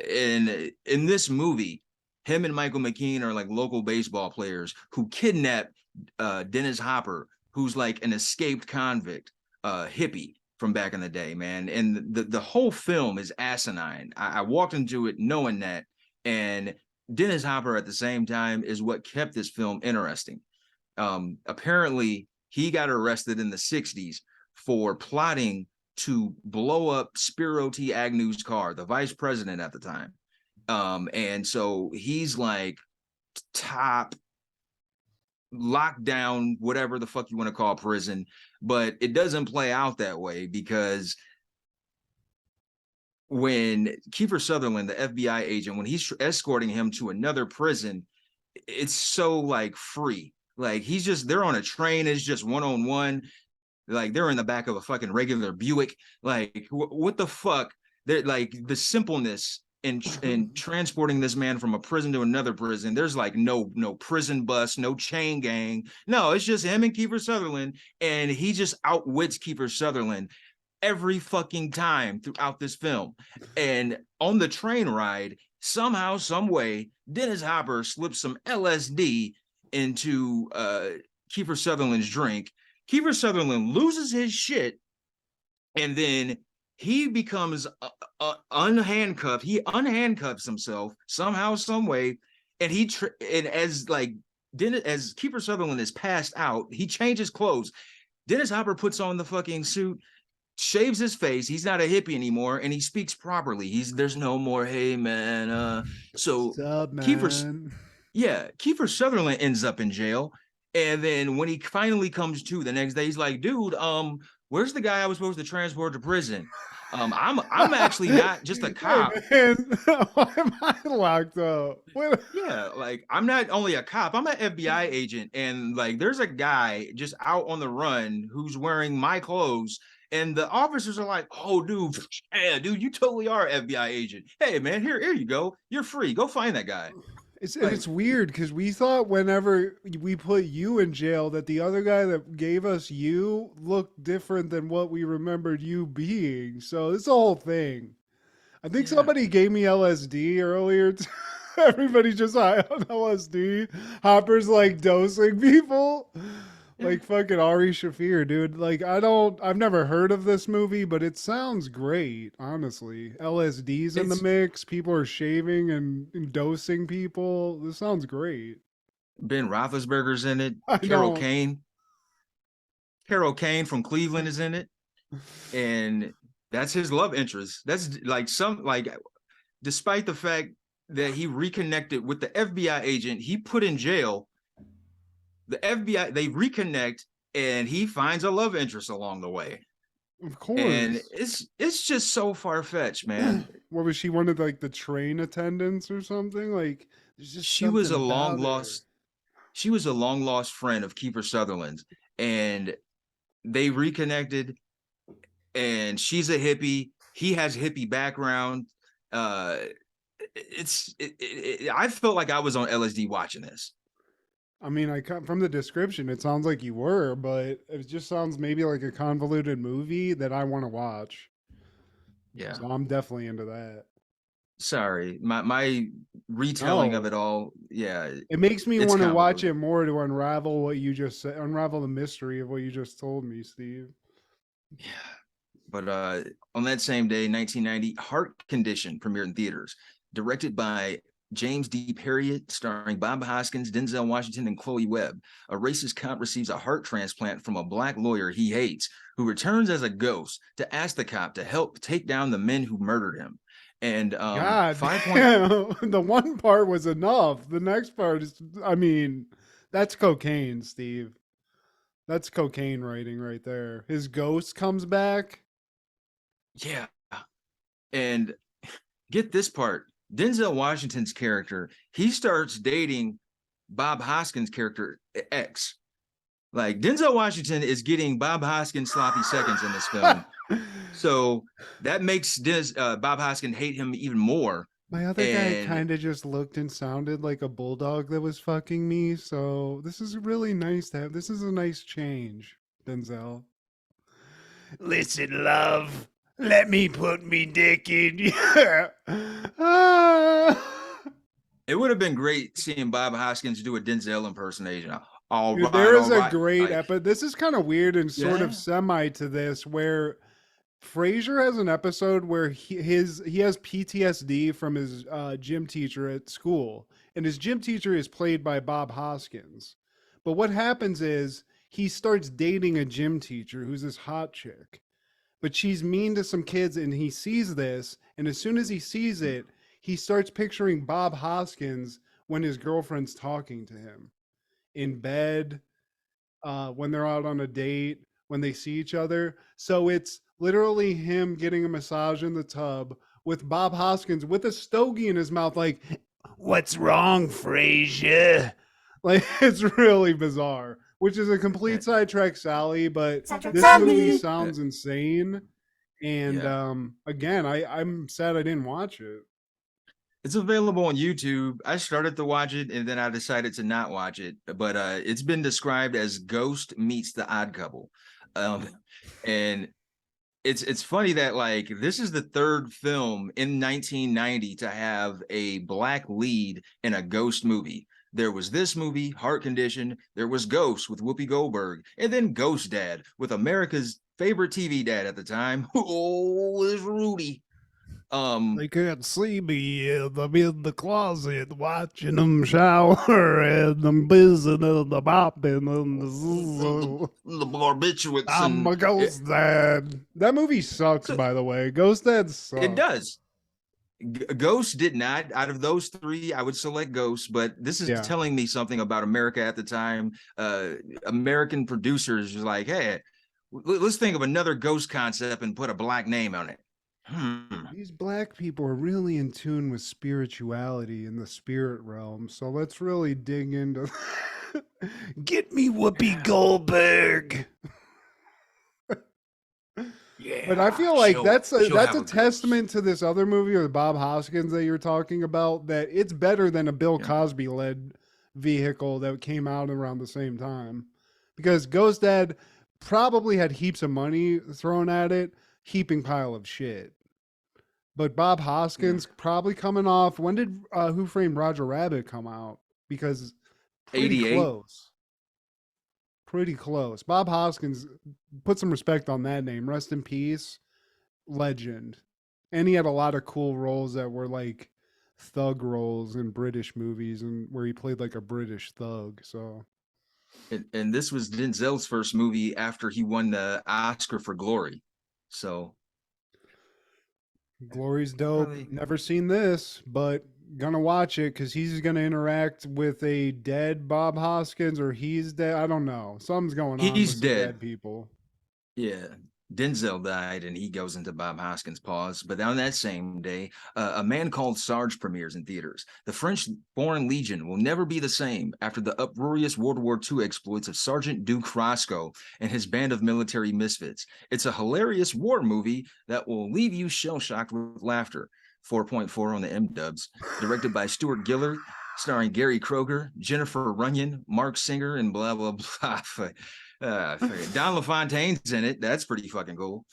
And in this movie, him and Michael McKean are like local baseball players who kidnap Dennis Hopper, who's like an escaped convict, hippie from back in the day, man. And the whole film is asinine. I walked into it knowing that. And Dennis Hopper at the same time is what kept this film interesting. Apparently, he got arrested in the 60s for plotting to blow up Spiro T. Agnew's car, the vice president at the time. And so he's like top lockdown, whatever the fuck you want to call prison, but it doesn't play out that way, because when Kiefer Sutherland, the FBI agent, when he's escorting him to another prison, it's so like free. Like they're on a train, it's just one-on-one. Like they're in the back of a fucking regular Buick. Like what the fuck? They're like the simpleness in transporting this man from a prison to another prison. There's like no prison bus, no chain gang. No, it's just him and Kiefer Sutherland, and he just outwits Kiefer Sutherland every fucking time throughout this film. And on the train ride, somehow, some way, Dennis Hopper slips some LSD into Kiefer Sutherland's drink. Kiefer Sutherland loses his shit, and then he becomes unhandcuffed. He unhandcuffs himself somehow, some way, and as Kiefer Sutherland is passed out, he changes clothes. Dennis Hopper puts on the fucking suit, shaves his face. He's not a hippie anymore, and he speaks properly. There's no more, hey man. So what's up, man? Kiefer Sutherland ends up in jail. And then when he finally comes to the next day, he's like, dude, where's the guy I was supposed to transport to prison? I'm actually not just a cop. Hey, man, why am I locked up? Yeah, like I'm not only a cop, I'm an FBI agent. And like there's a guy just out on the run who's wearing my clothes. And the officers are like, oh, dude, yeah, dude, you totally are an FBI agent. Hey, man, here you go. You're free. Go find that guy. It's weird because we thought whenever we put you in jail that the other guy that gave us you looked different than what we remembered you being. So it's the whole thing. I think somebody gave me LSD earlier. Everybody just high on LSD. Hopper's like dosing people. Like fucking Ari Shaffir, dude. Like I've never heard of this movie, but it sounds great, honestly. LSD's in the mix. People are shaving and dosing people. This sounds great. Ben Roethlisberger's in it. Carol Kane from Cleveland is in it. And that's his love interest. That's like despite the fact that he reconnected with the FBI agent he put in jail, the FBI, they reconnect, and he finds a love interest along the way. Of course. And it's just so far-fetched, man. What was she, one of like the train attendants or something? Like there's just she was a long lost friend of Kiefer Sutherland's, and they reconnected, and she's a hippie. He has hippie background. I felt like I was on LSD watching this. I mean, from the description, it sounds like you were, but it just sounds maybe like a convoluted movie that I want to watch. Yeah. So I'm definitely into that. Sorry, my retelling of it all, it makes me want to watch it more to unravel what you just said, unravel the mystery of what you just told me, Steve. Yeah. But on that same day, 1990, Heart Condition premiered in theaters, directed by James D. Perriott, starring Bob Hoskins, Denzel Washington, and Chloe Webb. A racist cop receives a heart transplant from a black lawyer he hates, who returns as a ghost to ask the cop to help take down the men who murdered him. And God, 5 the one part was enough. The next part is, I mean, that's cocaine, Steve. That's cocaine writing right there. His ghost comes back. Yeah. And get this part. Denzel Washington's character, he starts dating Bob Hoskins' character, X. Like, Denzel Washington is getting Bob Hoskins sloppy seconds in this film. So that makes Bob Hoskins hate him even more. My other guy kind of just looked and sounded like a bulldog that was fucking me. So this is really nice to have. This is a nice change, Denzel. Listen, love. Let me put me dick in you. It would have been great seeing Bob Hoskins do a Denzel impersonation. All Dude, right, there is all a right. great Like, but this is kind of weird and sort Yeah. of semi to this, where Frasier has an episode where he has PTSD from his gym teacher at school, and his gym teacher is played by Bob Hoskins. But what happens is he starts dating a gym teacher who's this hot chick, but she's mean to some kids, and he sees this, and as soon as he sees it, he starts picturing Bob Hoskins when his girlfriend's talking to him in bed, when they're out on a date, when they see each other. So it's literally him getting a massage in the tub with Bob Hoskins with a stogie in his mouth, like, What's wrong, Frasier? like it's really bizarre, which is a complete sidetrack, Sally, but Sidetrack this Sally. movie sounds insane. And Yeah. again, I'm sad I didn't watch it. It's available on YouTube. I started to watch it and then I decided to not watch it. But it's been described as Ghost meets The Odd Couple. And it's funny that, like, this is the third film in 1990 to have a black lead in a ghost movie. There was this movie, Heart Condition. There was Ghost with Whoopi Goldberg, and then Ghost Dad with America's favorite TV dad at the time. Oh, is Rudy. They can't see me. I'm in the closet watching them shower, and I'm busy and the mopping and the barbiturates. I'm a ghost dad. That movie sucks, by the way. Ghost Dad sucks. It does. Ghost did not. Out of those three, I would select Ghost, but this is telling me something about America at the time. American producers was like, hey, let's think of another ghost concept and put a black name on it. These black people are really in tune with spirituality in the spirit realm, so let's really dig into Get me Whoopi Goldberg. Yeah, but I feel like that's a ghost. testament to this other movie with Bob Hoskins that you're talking about, that it's better than a Bill Cosby led vehicle that came out around the same time, because Ghost Dad probably had heaps of money thrown at it, heaping pile of shit. But Bob Hoskins probably coming off, when did Who Framed Roger Rabbit come out? Because pretty 88. close. Pretty close. Bob Hoskins, put some respect on that name. Rest in peace. Legend. And he had a lot of cool roles that were like thug roles in British movies, and where he played like a British thug. So And this was Denzel's first movie after he won the Oscar for Glory. So Glory's dope. Never seen this, but gonna watch it because he's gonna interact with a dead Bob Hoskins, or he's dead. I don't know. Something's going on. He's with some dead. dead people. yeah, Denzel died and he goes into Bob Hoskins' paws. But on that same day, A Man Called Sarge premieres in theaters. The French Foreign Legion will never be the same after the uproarious World War II exploits of Sergeant Duke Roscoe and his band of military misfits. It's a hilarious war movie that will leave you shell-shocked with laughter. 4.4 on the M-dubs. Directed by Stuart Gillard, starring Gary Kroger, Jennifer Runyon, Mark Singer, and blah, blah, blah. Don LaFontaine's in it. That's pretty fucking cool.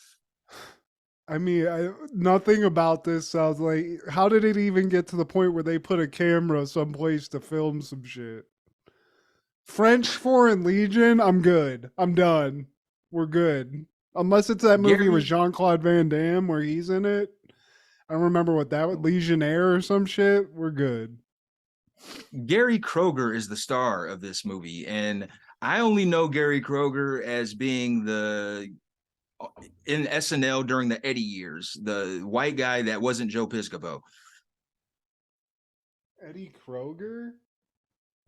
I mean, nothing about this sounds like. How did it even get to the point where they put a camera someplace to film some shit? French Foreign Legion, I'm good. I'm done. We're good. Unless it's that movie with Gary Jean-Claude Van Damme where he's in it. I don't remember what that was. Legionnaire or some shit. We're good. Gary Kroger is the star of this movie, and I only know Gary Kroger as being the in SNL during the Eddie years, the white guy that wasn't Joe Piscopo. Eddie Kroger?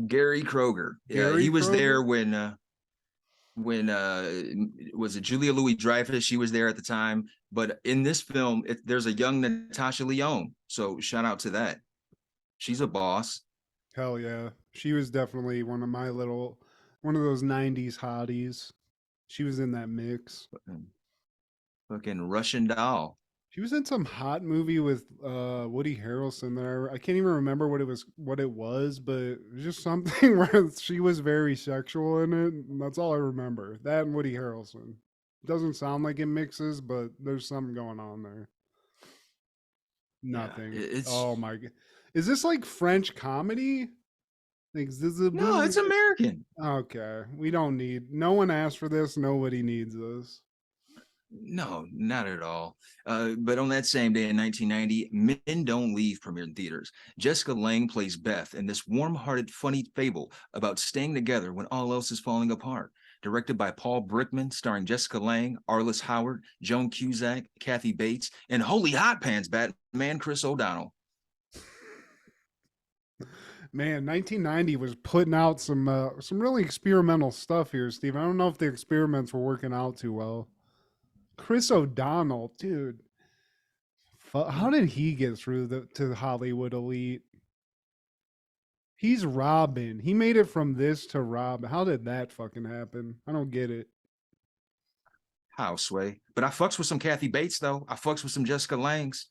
Gary Kroger. Gary He was Kroger? there when was it Julia Louis Dreyfus? She was there at the time. But in this film, there's a young Natasha Lyonne. So shout out to that. She's a boss. Hell yeah. She was definitely one of those 90s hotties. She was in that mix. Fucking Russian doll. She was in some hot movie with Woody Harrelson there. I can't even remember what it was, but it was just something where she was very sexual in it. And that's all I remember. That and Woody Harrelson. Doesn't sound like it mixes, but there's something going on there. Nothing. Yeah, Oh my god. Is this like French comedy? Like no, it's American. Okay. We don't need no one asked for this, nobody needs this. No, not at all. But on that same day in 1990, Men Don't Leave premiered in theaters. Jessica Lange plays Beth in this warm-hearted, funny fable about staying together when all else is falling apart. Directed by Paul Brickman, starring Jessica Lange, Arliss Howard, Joan Cusack, Kathy Bates, and Holy Hot Pants Batman Chris O'Donnell. Man, 1990 was putting out some really experimental stuff here, Steve. I don't know if the experiments were working out too well. Chris O'Donnell, dude. How did he get through to the Hollywood elite? He's Robin. He made it from this to Robin. How did that fucking happen? I don't get it. How, Sway? But I fucks with some Kathy Bates, though. I fucks with some Jessica Lange's.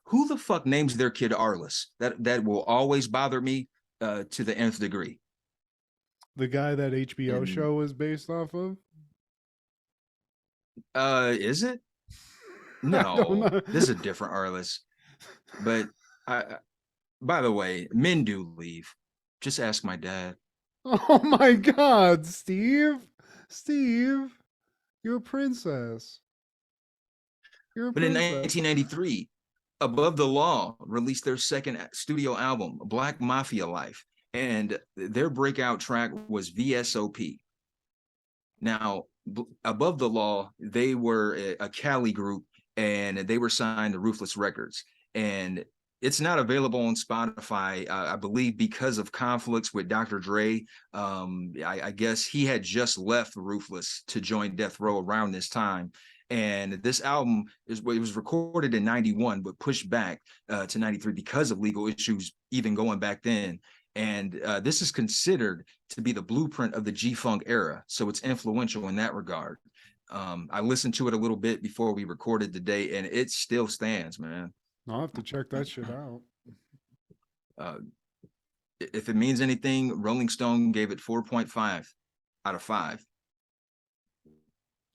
Who the fuck names their kid Arliss? That will always bother me to the nth degree. The guy that HBO show was based off of? Is it? No, this is a different Arliss. But by the way, men do leave. Just ask my dad. Oh my god, Steve. Steve, you're a princess. You're a But in princess. 1993, Above the Law released their second studio album, Black Mafia Life, and their breakout track was VSOP. Now, Above the Law, they were a Cali group, and they were signed to Ruthless Records. And it's not available on Spotify, I believe, because of conflicts with Dr. Dre. I guess he had just left Ruthless to join Death Row around this time. And this album it was recorded in 91, but pushed back to 93 because of legal issues, even going back then. And this is considered to be the blueprint of the G-Funk era. So it's influential in that regard. I listened to it a little bit before we recorded today, and it still stands, man. I'll have to check that shit out. If it means anything, Rolling Stone gave it 4.5 out of 5.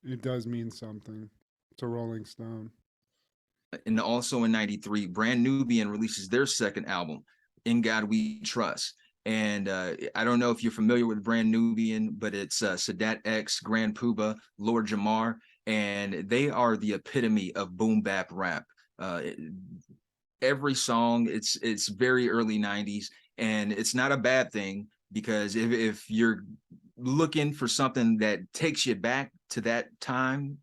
It does mean something to Rolling Stone. And also in 93, Brand Nubian releases their second album, In God We Trust. And I don't know if you're familiar with Brand Nubian, but it's Sadat X, Grand Puba, Lord Jamar, and they are the epitome of boom bap rap. Every song, it's very early 90s, and it's not a bad thing, because if you're looking for something that takes you back to that time,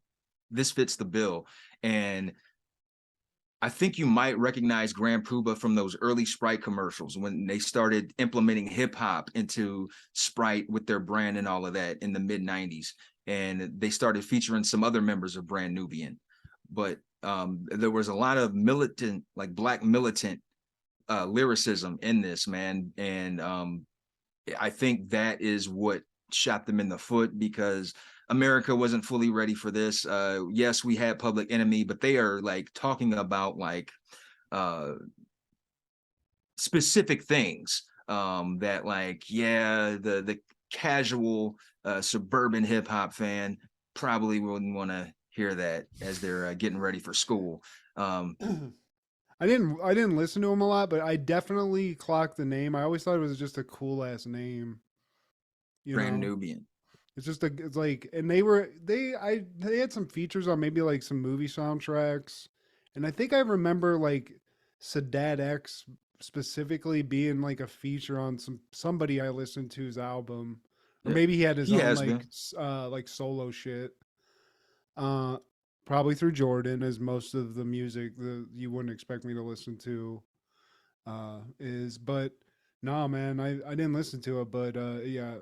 this fits the bill. And I think you might recognize Grand Puba from those early Sprite commercials when they started implementing hip hop into Sprite with their brand and all of that in the mid 90s. And they started featuring some other members of Brand Nubian. But there was a lot of militant, like black militant lyricism in this, man. And I think that is what shot them in the foot, because America wasn't fully ready for this. Yes, we had Public Enemy, but they are like talking about like specific things that, like, yeah, the casual suburban hip hop fan probably wouldn't want to hear that as they're getting ready for school. I didn't listen to him a lot, but I definitely clocked the name. I always thought it was just a cool ass name. Brand Nubian. It's just it's like, and they had some features on maybe like some movie soundtracks, and I think I remember like Sadat X specifically being like a feature on somebody I listened to's album, or Yeah, maybe he had his he own has been. like solo shit. Uh, Probably through Jordan, as most of the music that you wouldn't expect me to listen to is. But no, man, I didn't listen to it. But yeah,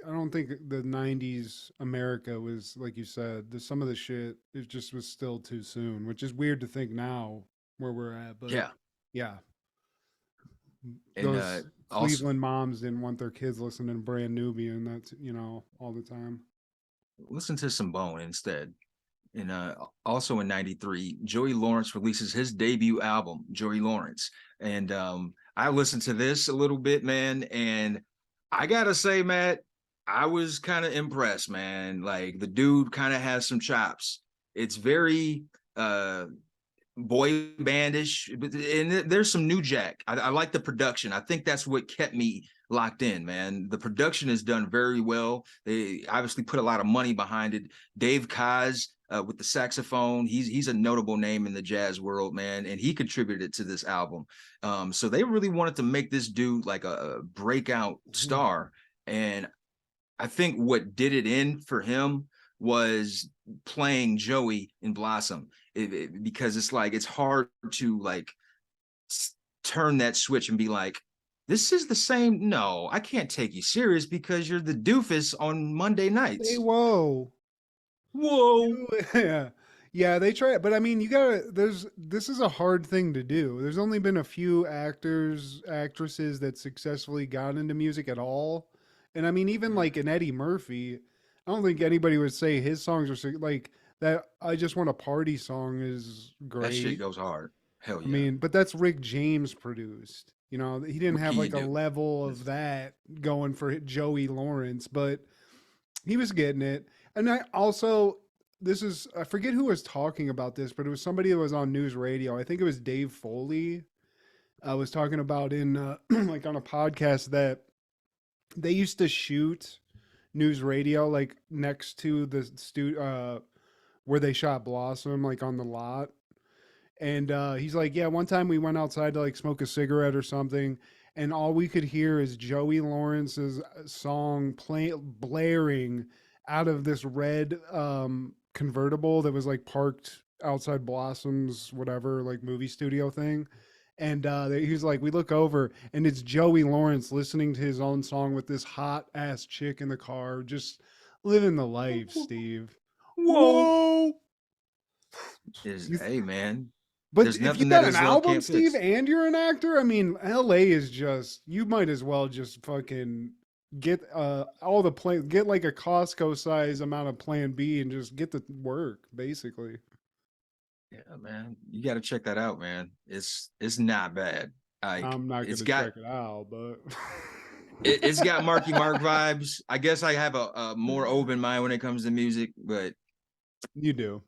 I don't think the '90s America was like you said. Some of the shit it just was still too soon, which is weird to think now where we're at. But Yeah, yeah, and those also Cleveland moms didn't want their kids listening to Brand Nubian. That's all the time. listen to some Bone instead. And also in '93, Joey Lawrence releases his debut album, Joey Lawrence. And I listened to this a little bit, man. And I gotta say, Matt, I was kind of impressed, man. Like the dude kind of has some chops. It's very boy bandish, and there's some new jack. I like the production. I think that's what kept me locked in, man. The production is done very well. They obviously put a lot of money behind it. Dave Kaz with the saxophone, he's a notable name in the jazz world, man, and he contributed to this album. So they really wanted to make this dude like a breakout star, and I think what did it in for him was playing Joey in Blossom, because it's like it's hard to like turn that switch and be like, this is the same. No, I can't take you serious because you're the doofus on Monday Hey, nights. whoa. Whoa. Yeah. Yeah, they try it, but I mean, you gotta. This is a hard thing to do. There's only been a few actresses that successfully got into music at all, and I mean, even like an Eddie Murphy, I don't think anybody would say his songs are like that. I Just Want a Party song is That shit great. goes hard. Hell I yeah. mean, but that's Rick James produced. He didn't What have can you like a do? level of that going for Joey Lawrence, but he was getting it. And I also, I forget who was talking about this, but it was somebody that was on news radio. I think it was Dave Foley. I was talking about in like on a podcast that they used to shoot news radio like next to the where they shot Blossom, like on the lot. And he's like, yeah, one time we went outside to like smoke a cigarette or something, and all we could hear is Joey Lawrence's song blaring out of this red convertible that was like parked outside Blossom's whatever like movie studio thing. And he's like, we look over and it's Joey Lawrence listening to his own song with this hot ass chick in the car, just living the life, Steve. Whoa. Whoa. Hey, man. But There's if you nothing got that an Israel album, can't Steve, fix. and you're an actor, I mean, LA is just, you might as well just fucking get all the get like a Costco size amount of Plan B and just get to work, basically. Yeah, man. You got to check that out, man. It's not bad. Like I'm not it's gonna got check it out, but it's got Marky Mark vibes. I guess I have a more open mind when it comes to music, but you do.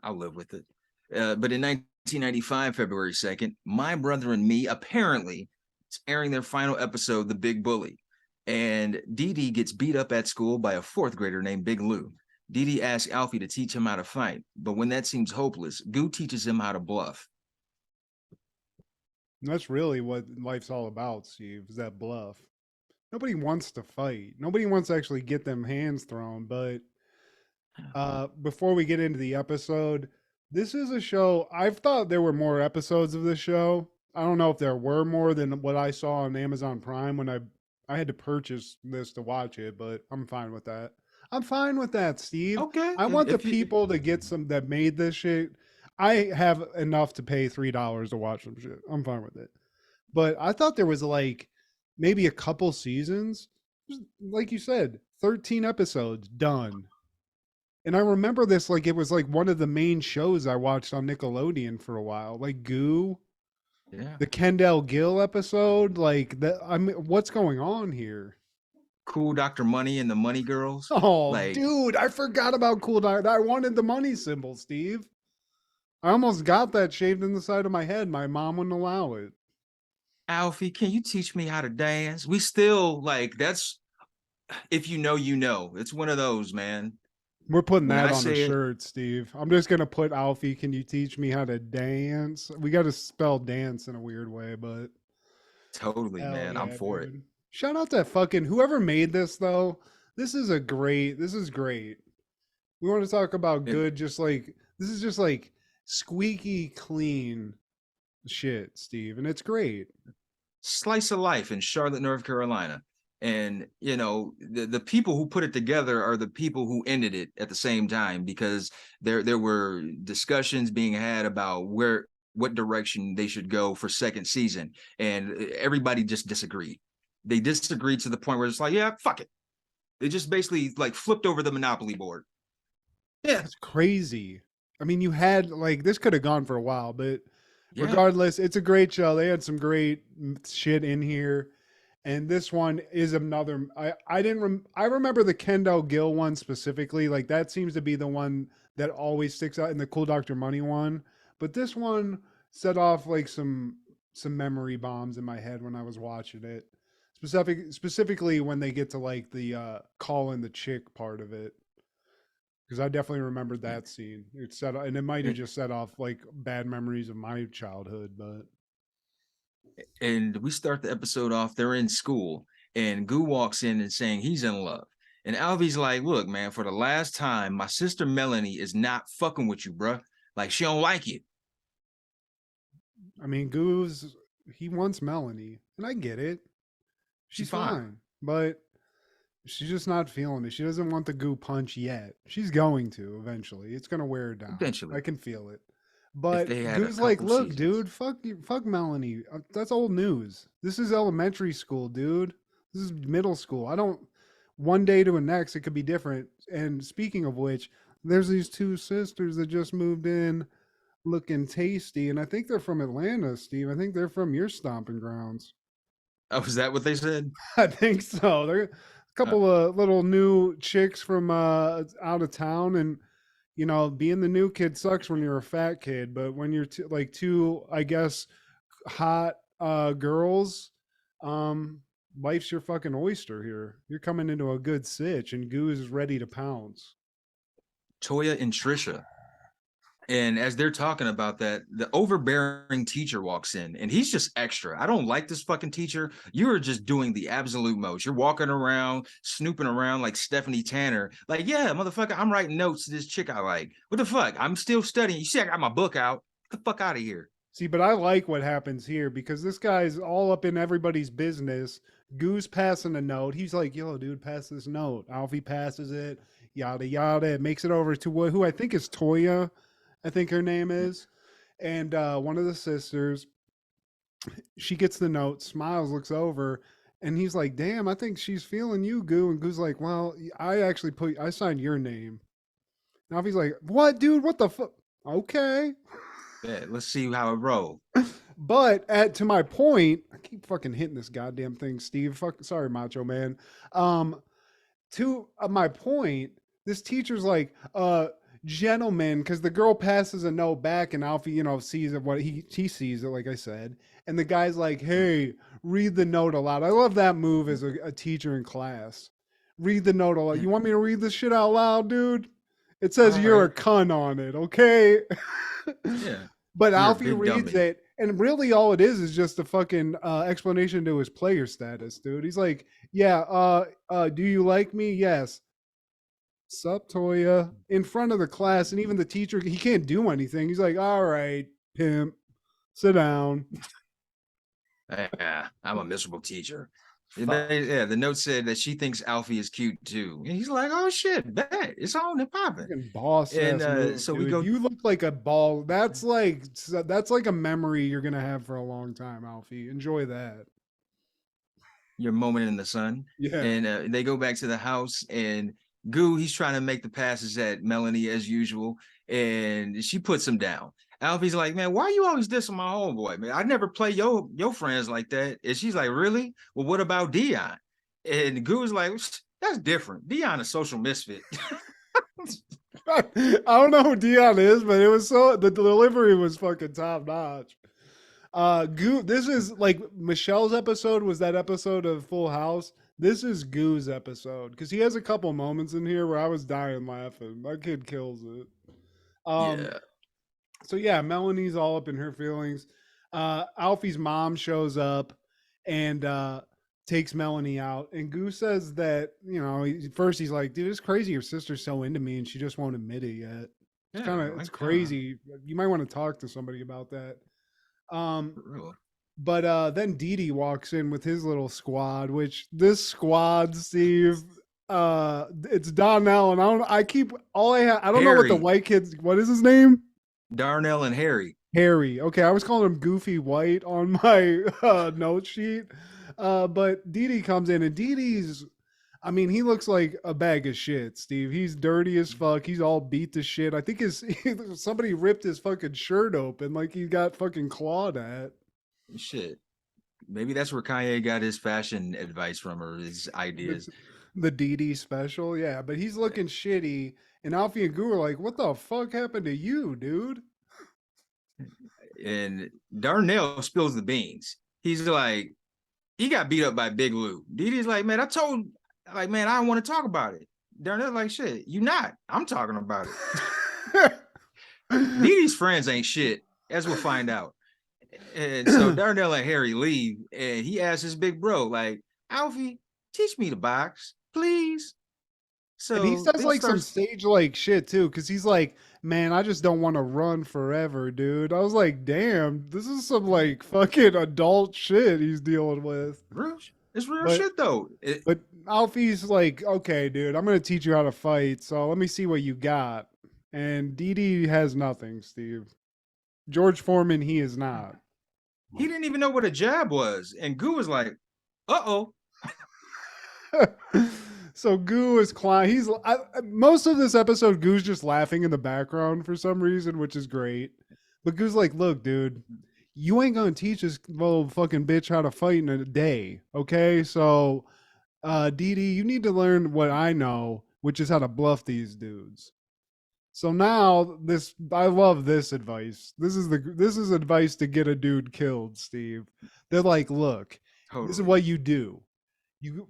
I'll live with it. But in 1995, February 2nd, My Brother and Me apparently is airing their final episode, The Big Bully. And Dee Dee gets beat up at school by a fourth grader named Big Lou. Dee Dee asks Alfie to teach him how to fight, but when that seems hopeless, Goo teaches him how to bluff. And that's really what life's all about, Steve, is that bluff. Nobody wants to fight. Nobody wants to actually get them hands thrown, but before we get into the episode, this is a show. I've thought there were more episodes of this show. I don't know if there were more than what I saw on Amazon Prime when I had to purchase this to watch it, but I'm fine with that. I'm fine with that, Steve. Okay. I want the If you- people to get some that made this shit. I have enough to pay $3 to watch some shit. I'm fine with it. But I thought there was like maybe a couple seasons. Like you said, 13 episodes done. And I remember this like it was like one of the main shows I watched on Nickelodeon for a while, like Goo, Yeah. the Kendall Gill episode. Like that. I mean, what's going on here? Cool Dr. Money and the Money Girls. Oh, Like, dude, I forgot about Cool Doctor. I wanted the money symbol, Steve. I almost got that shaved in the side of my head. My mom wouldn't allow it. Alfie, can you teach me how to dance? We still like that's If you know, you know. It's one of those, man. We're putting When that I on a say it, shirt, Steve. I'm just gonna put Alfie, can you teach me how to dance? We gotta spell dance in a weird way, but totally, hell man. I'm yeah, for it. dude. Shout out to fucking whoever made this though. This is great. We want to talk about And good, just like this is just like squeaky clean shit, Steve, and it's great. slice of life in Charlotte, North Carolina. And the people who put it together are the people who ended it at the same time, because there were discussions being had about what direction they should go for second season, and everybody just disagreed. They disagreed to the point where it's like, yeah, fuck it. They just basically like flipped over the monopoly board. Yeah, That's crazy. I mean, you had like this could have gone for a while, but yeah, regardless, it's a great show. They had some great shit in here, and this one is another. I didn't. I remember the Kendall Gill one specifically. Like that seems to be the one that always sticks out in the Cool Doctor Money one. But this one set off like some memory bombs in my head when I was watching it. Specifically when they get to like the calling the chick part of it, because I definitely remembered that scene. It set and it might have just set off like bad memories of my childhood, but and we start the episode off. They're in school, and Goo walks in and saying he's in love. And Alvy's like, "Look, man, for the last time, my sister Melanie is not fucking with you, bruh. Like she don't like it." I mean, Goose, he wants Melanie, and I get it. She's fine, but she's just not feeling it. She doesn't want the goo punch yet. She's going to eventually. It's gonna wear her down. Eventually, I can feel it. if But they had a Goo's like, couple look, seasons. dude, fuck you, fuck Melanie. That's old news. This is elementary school, dude. This is middle school. I don't. One day to the next, it could be different. And speaking of which, there's these two sisters that just moved in, looking tasty, and I think they're from Atlanta, Steve. I think they're from your stomping grounds. Oh, is that what they said? I think so. They're a couple of little new chicks from out of town, and being the new kid sucks when you're a fat kid, but when you're like two, I guess, hot girls, life's your fucking oyster here. You're coming into a good sitch, and Goose is ready to pounce. Toya and Trisha. And as they're talking about that, the overbearing teacher walks in, and he's just extra. I don't like this fucking teacher. You are just doing the absolute most. You're walking around, snooping around like Stephanie Tanner. Like, yeah, motherfucker, I'm writing notes to this chick I like. What the fuck? I'm still studying. You see, I got my book out. Get the fuck out of here. See, but I like what happens here because this guy's all up in everybody's business. Goose passing a note. He's like, yo, dude, pass this note. Alfie passes it, yada, yada. It makes it over to who I think is Toya. I think her name is. And one of the sisters, she gets the note, smiles, looks over, and he's like, damn, I think she's feeling you, Goo. And Goo's like, well, I signed your name. Now he's like, what, dude? What the fuck? Okay. Yeah, let's see how it rolls. But to my point, I keep fucking hitting this goddamn thing, Steve. Sorry, Macho Man. To my point, this teacher's like, gentlemen, because the girl passes a note back, and Alfie, sees it. What he sees it, like I said, and the guy's like, "Hey, read the note aloud." I love that move as a teacher in class. Read the note aloud. You want me to read this shit out loud, dude? It says you're a cunt on it, okay? Yeah. But You're a Alfie big reads dummy. it, and really all it is just a fucking explanation to his player status, dude. He's like, "Yeah, do you like me? Yes." Sup, Toya? In front of the class, and even the teacher, he can't do anything. He's like, all right, pimp, sit down. Yeah, I'm a miserable teacher. Fuck. The note said that she thinks Alfie is cute too. And he's like, oh shit, bet it's on and popping. Fucking boss And ass move, so dude. we go. You look like a ball. That's like a memory you're gonna have for a long time, Alfie. Enjoy that. Your moment in the sun. Yeah. And they go back to the house, and Goo, he's trying to make the passes at Melanie as usual, and she puts him down. Alfie's like, man, why you always dissing my homeboy, man? I never play your friends like that. And she's like, really? Well, what about Dion? And Goo's like, that's different. Dion a social misfit. I don't know who Dion is, but it was the delivery was fucking top notch. Goo, this is like Michelle's episode was that episode of Full House. This is Goo's episode because he has a couple moments in here where I was dying laughing. That kid kills it. Yeah. So yeah, Melanie's all up in her feelings. Alfie's mom shows up and takes Melanie out, and Goo says that first he's like, "Dude, it's crazy. Your sister's so into me, and she just won't admit it yet. It's it's crazy. You might want to talk to somebody about that." But then Dee Dee walks in with his little squad, which this squad, Steve, it's Donnell, and I don't know what the white kids. What is his name? Darnell and Harry. Harry. Okay, I was calling him Goofy White on my note sheet. But Dee Dee comes in, and Dee Dee's, I mean, he looks like a bag of shit, Steve. He's dirty as fuck. He's all beat to shit. I think somebody ripped his fucking shirt open like he got fucking clawed at. Shit. Maybe that's where Kanye got his fashion advice from, or his ideas. The Dee Dee special, yeah. But he's looking shitty, and Alfie and Goo are like, "What the fuck happened to you, dude?" And Darnell spills the beans. He's like, he got beat up by Big Lou. Dee Dee's like, man, I don't want to talk about it. Darnell's like, shit, you not. I'm talking about it. Dee Dee's friends ain't shit, as we'll find out. And so Darnell and Harry leave, and he asks his big bro, like, Alfie, teach me to box, please. So and he says like some stage like shit too, because he's like, man, I just don't want to run forever, dude. I was like, damn, this is some like fucking adult shit he's dealing with. It's real shit though. But Alfie's like, okay, dude, I'm gonna teach you how to fight, so let me see what you got. And Dee Dee has nothing, Steve. George Foreman, he is not. He didn't even know what a jab was, and Goo was like, uh-oh. So Goo is most of this episode, Goo's just laughing in the background for some reason, which is great. But Goo's like, look, dude, you ain't gonna teach this little fucking bitch how to fight in a day, okay? So, Dee Dee, you need to learn what I know, which is how to bluff these dudes. So now I love this advice. This is advice to get a dude killed, Steve. They're like, look, this is what you do.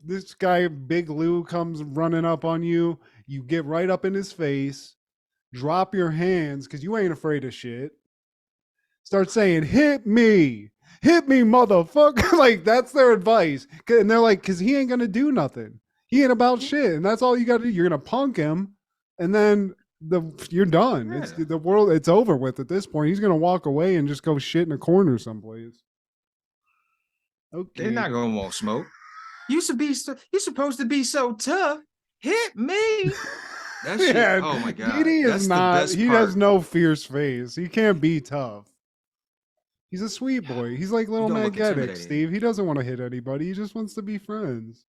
This guy, Big Lou, comes running up on you. You get right up in his face, drop your hands, because you ain't afraid of shit. Start saying, hit me, motherfucker. Like, that's their advice. And they're like, because he ain't going to do nothing. He ain't about shit. And that's all you got to do. You're going to punk him. And then you're done. Yeah. The world, it's over with at this point. He's going to walk away and just go shit in a corner someplace. Okay. They're not going to want smoke. You're supposed to be so tough. Hit me. That shit. Yeah, oh my god. Dee Dee is not. He has no fierce face. He can't be tough. He's a sweet boy. He's like little magnetic, Steve. He doesn't want to hit anybody. He just wants to be friends.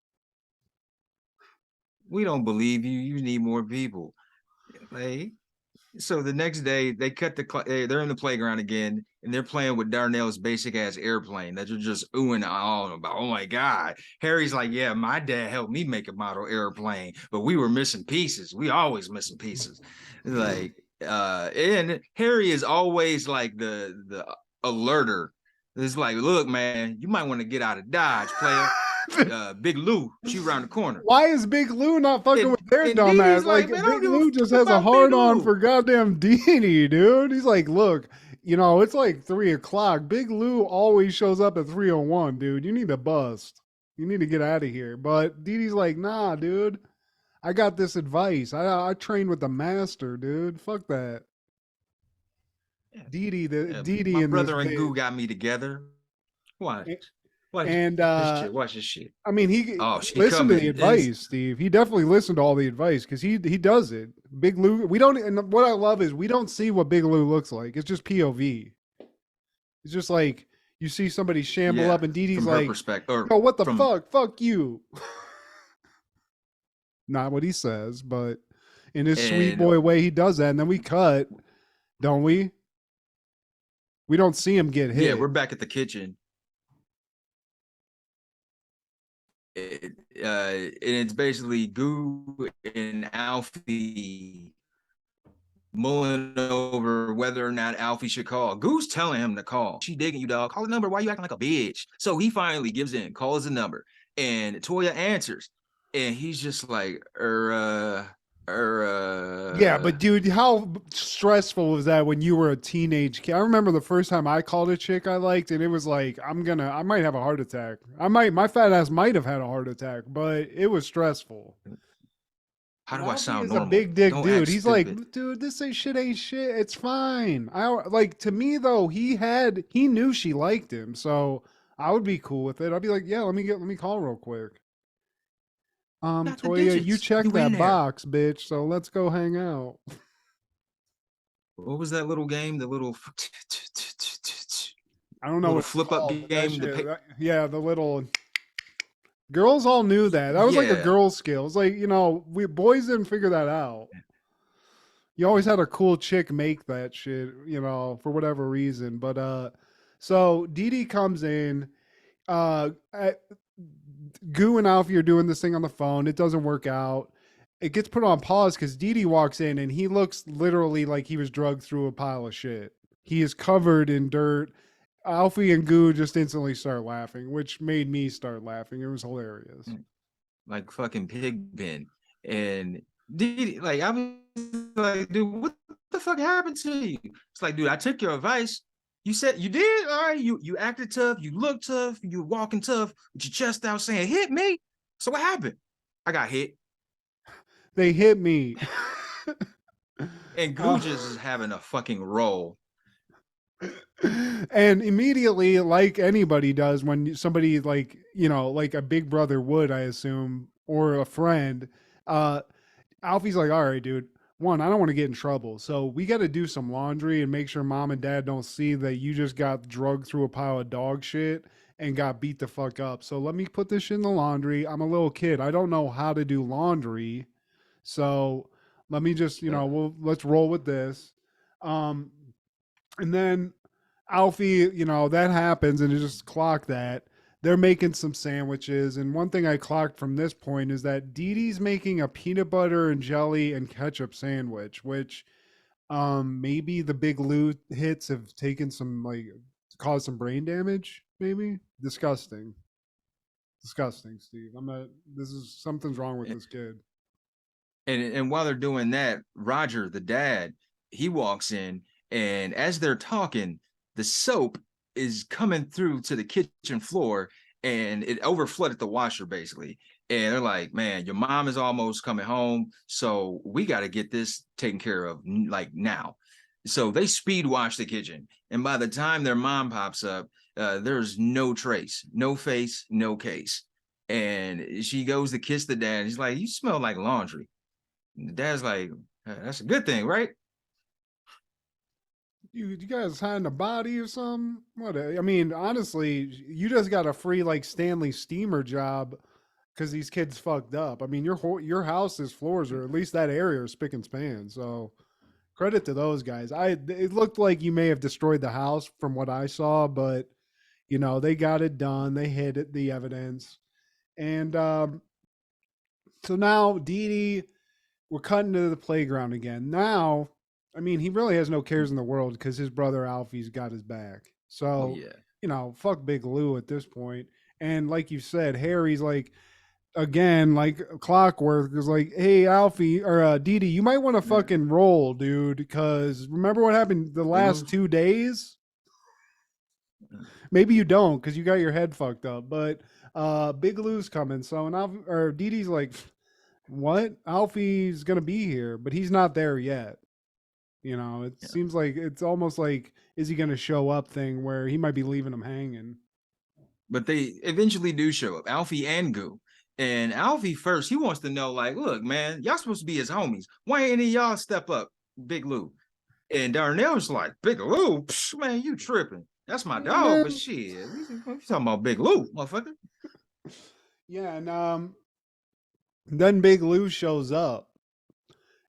We don't believe you. You need more people. Hey. So the next day, they they're in the playground again, and they're playing with Darnell's basic ass airplane that you're just oohing on about. Oh my god! Harry's like, yeah, my dad helped me make a model airplane, but we were missing pieces. We always missing pieces. Like, and Harry is always like the alerter. It's like, look, man, you might want to get out of Dodge, player. Big Lou shoot around the corner. Why is Big Lou not fucking with their dumbass? Like, Big Lou just has a hard on for goddamn Dee Dee, dude. He's like, look, it's like 3:00. Big Lou always shows up at 3:01, dude. You need to bust. You need to get out of here. But Dee Dee's like, nah, dude. I got this advice. I trained with the master, dude. Fuck that. Dee Dee, my brother and Goo got me together. Why? Watch this shit. I mean, he listened to the advice, Steve. He definitely listened to all the advice because he does it. Big Lou, and what I love is we don't see what Big Lou looks like. It's just POV. It's just like you see somebody shamble up, and Dee Dee's like, "Oh, what the fuck? Fuck you." Not what he says, but in his sweet boy way, he does that, and then we cut, don't we? We don't see him get hit. Yeah, we're back at the kitchen. And it's basically Goo and Alfie mulling over whether or not Alfie should call. Goose telling him to call. She digging you, dog. Call the number. Why you acting like a bitch? So he finally gives in, calls the number, and Toya answers, and he's just like, Yeah, but dude, how stressful was that when you were a teenage kid? I remember the first time I called a chick I liked, and it was like, I might have a heart attack. My fat ass might have had a heart attack, but it was stressful. How do I Alfie sound is normal? a big dick Don't dude. act He's stupid. like, dude, this ain't shit. It's fine. I like, to me though, he knew she liked him, so I would be cool with it. I'd be like, yeah, let me call real quick. Got the Toya, you digits. checked You in that there. box, bitch. So let's go hang out. What was that little game? The little I don't know little what it's flip up called, but that game. shit, yeah, the little girls all knew that. That was like a Yeah. girl skill. It's like, we boys didn't figure that out. You always had a cool chick make that shit, for whatever reason. But so Dee Dee comes in, Goo and Alfie are doing this thing on the phone. It doesn't work out. It gets put on pause because Dee Dee walks in and he looks literally like he was drugged through a pile of shit. He is covered in dirt. Alfie and Goo just instantly start laughing, which made me start laughing. It was hilarious. Like fucking Pigpen. And Didi, like, I was like, dude, what the fuck happened to you? It's like, dude, I took your advice. You said you did. All right, you acted tough, you looked tough, you were walking tough with your chest out saying, hit me. So what happened? I got hit. They hit me. And Goo just is having a fucking roll. And immediately, like anybody does when somebody like a big brother would, I assume, or a friend, Alfie's like, all right, dude, one, I don't want to get in trouble, so we got to do some laundry and make sure mom and dad don't see that you just got drugged through a pile of dog shit and got beat the fuck up. So let me put this shit in the laundry. I'm a little kid, I don't know how to do laundry, so let me just let's roll with this. And then Alfie, that happens, and it just clocked that. They're making some sandwiches, and one thing I clocked from this point is that Dee Dee's making a peanut butter and jelly and ketchup sandwich, which maybe the Big Lou hits have taken some, like, caused some brain damage, maybe? Disgusting, Steve. Something's wrong with this kid. And while they're doing that, Roger, the dad, he walks in, and as they're talking, the soap is coming through to the kitchen floor, and it overflooded the washer basically. And they're like, man, your mom is almost coming home, so we got to get this taken care of like now. So they speed wash the kitchen, and by the time their mom pops up, there's no trace, no face, no case. And she goes to kiss the dad. He's like, you smell like laundry. And the dad's like, that's a good thing, right? You guys hiding a body or something? What? I mean, honestly, you just got a free like Stanley Steamer job because these kids fucked up. I mean, your house's floors, or at least that area, are spick and span. So credit to those guys. It looked like you may have destroyed the house from what I saw, but they got it done. They hid the evidence, and so now Dee Dee, we're cutting to the playground again. Now, I mean, he really has no cares in the world because his brother Alfie's got his back. So, fuck Big Lou at this point. And like you said, Harry's like, again, like clockwork, is like, hey, Alfie, or Dee Dee, you might want to fucking roll, dude, because remember what happened the last 2 days? Maybe you don't because you got your head fucked up, but Big Lou's coming. So, and Dee Dee's like, what? Alfie's going to be here, but he's not there yet. It seems like it's almost like, is he going to show up thing where he might be leaving him hanging. But they eventually do show up, Alfie and Goo. And Alfie first, he wants to know, like, look, man, y'all supposed to be his homies. Why ain't any of y'all step up, Big Lou? And Darnell's like, Big Lou? Psh, man, you tripping. That's my dog, but shit, what you talking about Big Lou, motherfucker? Yeah, and then Big Lou shows up.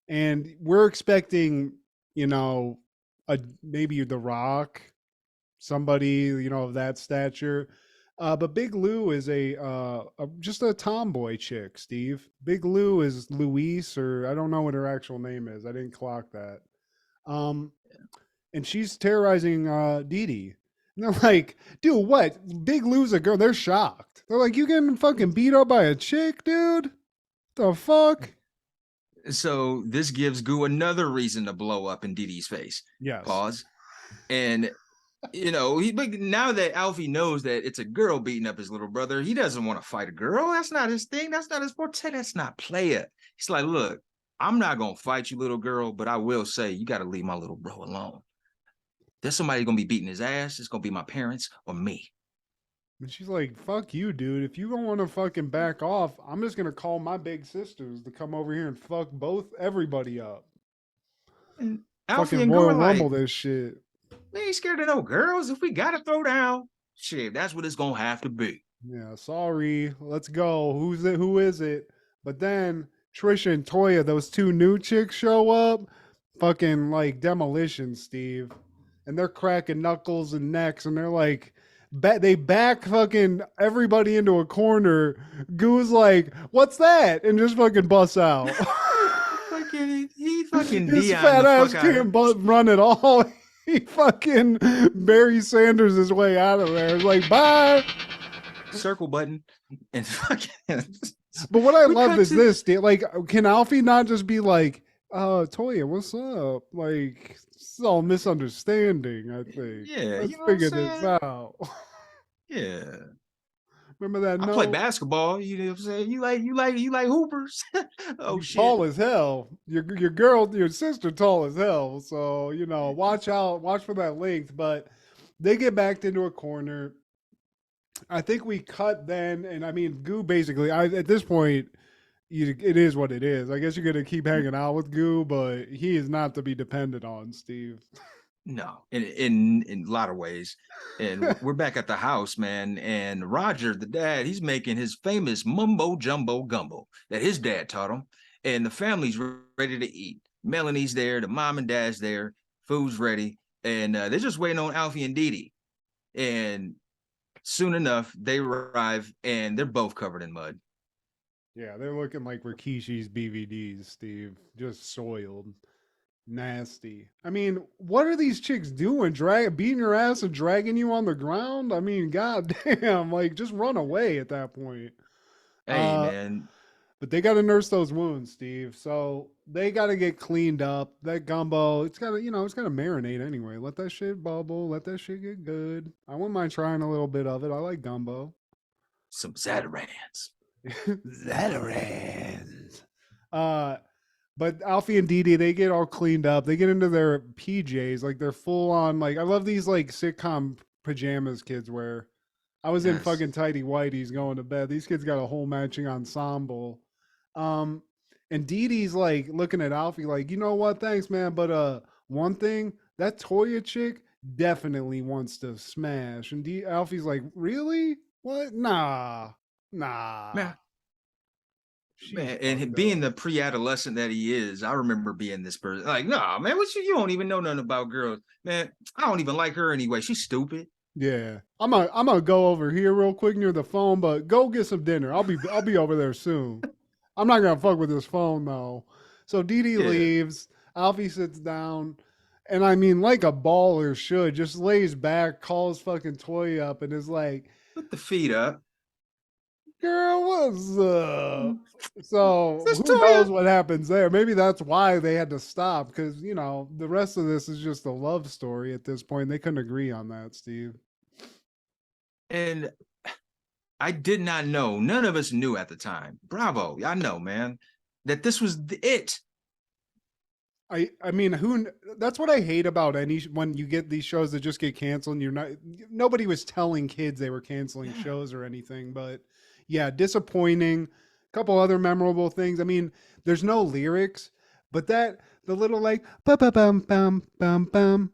And we're expecting, maybe The Rock, somebody, of that stature. But Big Lou is just a tomboy chick, Steve. Big Lou is Louise, or I don't know what her actual name is. I didn't clock that. Um, and she's terrorizing Dee Dee. And they're like, dude, what? Big loser girl. They're shocked. They're like, you getting fucking beat up by a chick, dude? The fuck? So this gives Goo another reason to blow up in Dee Dee's face. Yes. Pause. And but now that Alfie knows that it's a girl beating up his little brother, he doesn't want to fight a girl. That's not his thing. That's not his forte. That's not player. He's like, look, I'm not gonna fight you, little girl, but I will say you got to leave my little bro alone. There's somebody gonna be beating his ass. It's gonna be my parents or me. And she's like, fuck you, dude. If you don't want to fucking back off, I'm just going to call my big sisters to come over here and fuck everybody up. And Alfie Fucking and Goo Royal are like, Rumble this shit. we ain't scared of no girls. If we gotta throw down, shit, that's what it's gonna have to be. Yeah, sorry. Let's go. Who's it? Who is it? But then Trisha and Toya, those two new chicks show up. Fucking like demolition, Steve. And they're cracking knuckles and necks, and they're like, they back fucking everybody into a corner. Goo's like, what's that? And just fucking busts out. he fucking His Dion fat the ass fuck out. can't run at all. He fucking Barry Sanders his way out of there. It's like, bye. Circle button and fucking. But what I We love cut is to- this, like, can Alfie not just be like, Toya, what's up? Like, it's all misunderstanding, I think. Yeah, Let's you know what I'm figure this saying? out. Yeah. Remember that? I play basketball. You know what I'm saying? You like hoopers. Oh You shit. tall as hell. Your girl, your sister, tall as hell. So watch out, watch for that length. But they get backed into a corner. I think we cut then, and I mean, Goo basically. At this point, it is what it is. I guess you're gonna keep hanging out with Goo, but he is not to be depended on, Steve. No, in a lot of ways. And we're back at the house, man. And Roger, the dad, he's making his famous mumbo jumbo gumbo that his dad taught him. And the family's ready to eat. Melanie's there, the mom and dad's there, food's ready, and they're just waiting on Alfie and Dee Dee. And soon enough, they arrive, and they're both covered in mud. Yeah, they're looking like Rikishi's BVDs, Steve. Just soiled. Nasty. I mean, what are these chicks doing? Beating your ass and dragging you on the ground? I mean, goddamn, like just run away at that point. Hey, man. But they got to nurse those wounds, Steve. So they got to get cleaned up. That gumbo, it's got to, it's got to marinate anyway. Let that shit bubble. Let that shit get good. I wouldn't mind trying a little bit of it. I like gumbo. Some Zatarans. Zatarans. But Alfie and Dee Dee, they get all cleaned up. They get into their PJs, like they're full on. Like I love these like sitcom pajamas kids wear. I was in fucking tighty whities going to bed. These kids got a whole matching ensemble. And Dee Dee's like looking at Alfie like, you know what? Thanks, man. But one thing, that Toya chick definitely wants to smash. And Alfie's like, really? What? Nah. Man, and being the pre-adolescent that he is, I remember being this person. Like, nah, man, you don't even know nothing about girls. Man, I don't even like her anyway. She's stupid. Yeah. I'm gonna go over here real quick near the phone, but go get some dinner. I'll be over there soon. I'm not gonna fuck with this phone though. So Dee Dee leaves, Alfie sits down, and I mean, like a baller should, just lays back, calls fucking Toy up, and is like, put the feet up. Girl, what's up? So who knows what happens there? Maybe that's why they had to stop, because the rest of this is just a love story at this point. They couldn't agree on that, Steve. And I did not know. None of us knew at the time. Bravo, I know, man, that this was it. I mean, that's what I hate about when you get these shows that just get canceled. And nobody was telling kids they were canceling shows or anything, but. Yeah, disappointing. A couple other memorable things. I mean, there's no lyrics, but the little like ba ba bum bum bum bum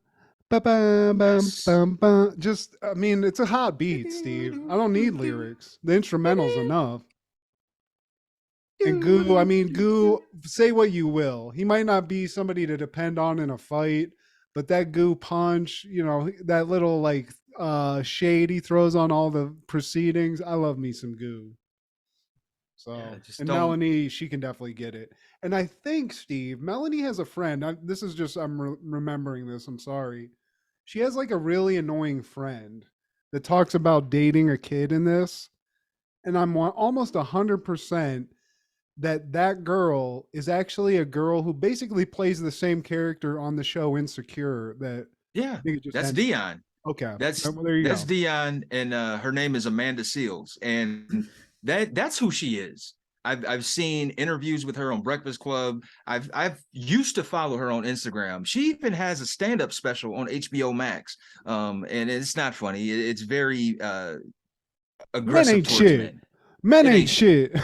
ba bum bum bum bum. Just, I mean, it's a hot beat, Steve. I don't need lyrics. The instrumental's enough. And Goo, say what you will. He might not be somebody to depend on in a fight, but that Goo punch, that little like shade he throws on all the proceedings. I love me some Goo. Yeah, So, just and don't. Melanie, she can definitely get it. And I think, Steve, Melanie has a friend. This is just, remembering this. I'm sorry. She has like a really annoying friend that talks about dating a kid in this. And I'm almost 100% that girl is actually a girl who basically plays the same character on the show Insecure that Yeah, I think it just that's ended. Dion. Okay. That's Well, there you that's go. Dion, and her name is Amanda Seals, and that's who she is. I've seen interviews with her on Breakfast Club. I've used to follow her on Instagram. She even has a stand-up special on HBO Max. And it's not funny. It's very Men aggressive ain't towards shit. men. Men It ain't ain't shit.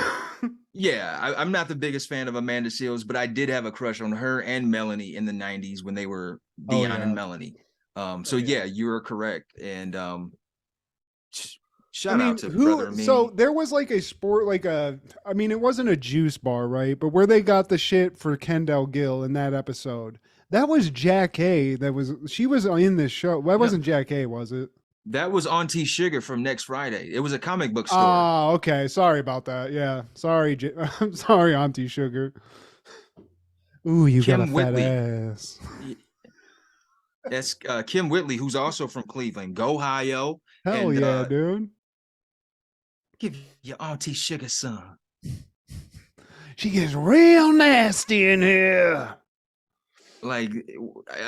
Yeah, I'm not the biggest fan of Amanda Seals, but I did have a crush on her and Melanie in the 90s when they were Oh Dion and yeah. Melanie. So Oh yeah. yeah, you're correct. And I shout out mean, to Brother who? and So Me. there was like a sport, like a. I mean, it wasn't a juice bar, right? But where they got the shit for Kendall Gill in that episode, that was Jack A. That was she was in this show. That No, wasn't Jack A. Was it? that was Auntie Sugar from Next Friday. It was a comic book store. Ah, okay. Sorry about that. Yeah, sorry. I'm sorry, Auntie Sugar. Ooh, you got a Kim fat Whitley. ass. That's Kim Whitley, who's also from Cleveland. Go Hio. Hell And yeah, dude. give your Auntie Sugar some. She gets real nasty in here. Like,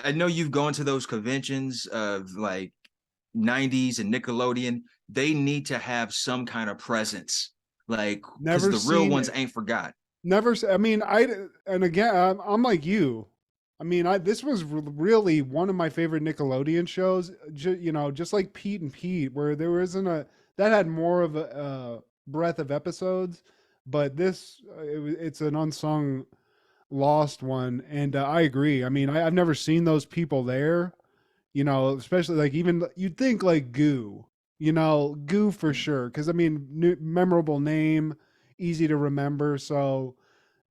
I know you've gone to those conventions of like 90s and Nickelodeon. They need to have some kind of presence, like, because Never the real seen ones it. ain't forgot. Never. I mean, and again, I'm like you. I mean, this was really one of my favorite Nickelodeon shows. Just like Pete and Pete, where there isn't that had more of a breadth of episodes, but this it's an unsung lost one. And I agree. I mean, I've never seen those people there. Especially like even you'd think like Goo. Goo for sure, because I mean, memorable name, easy to remember. So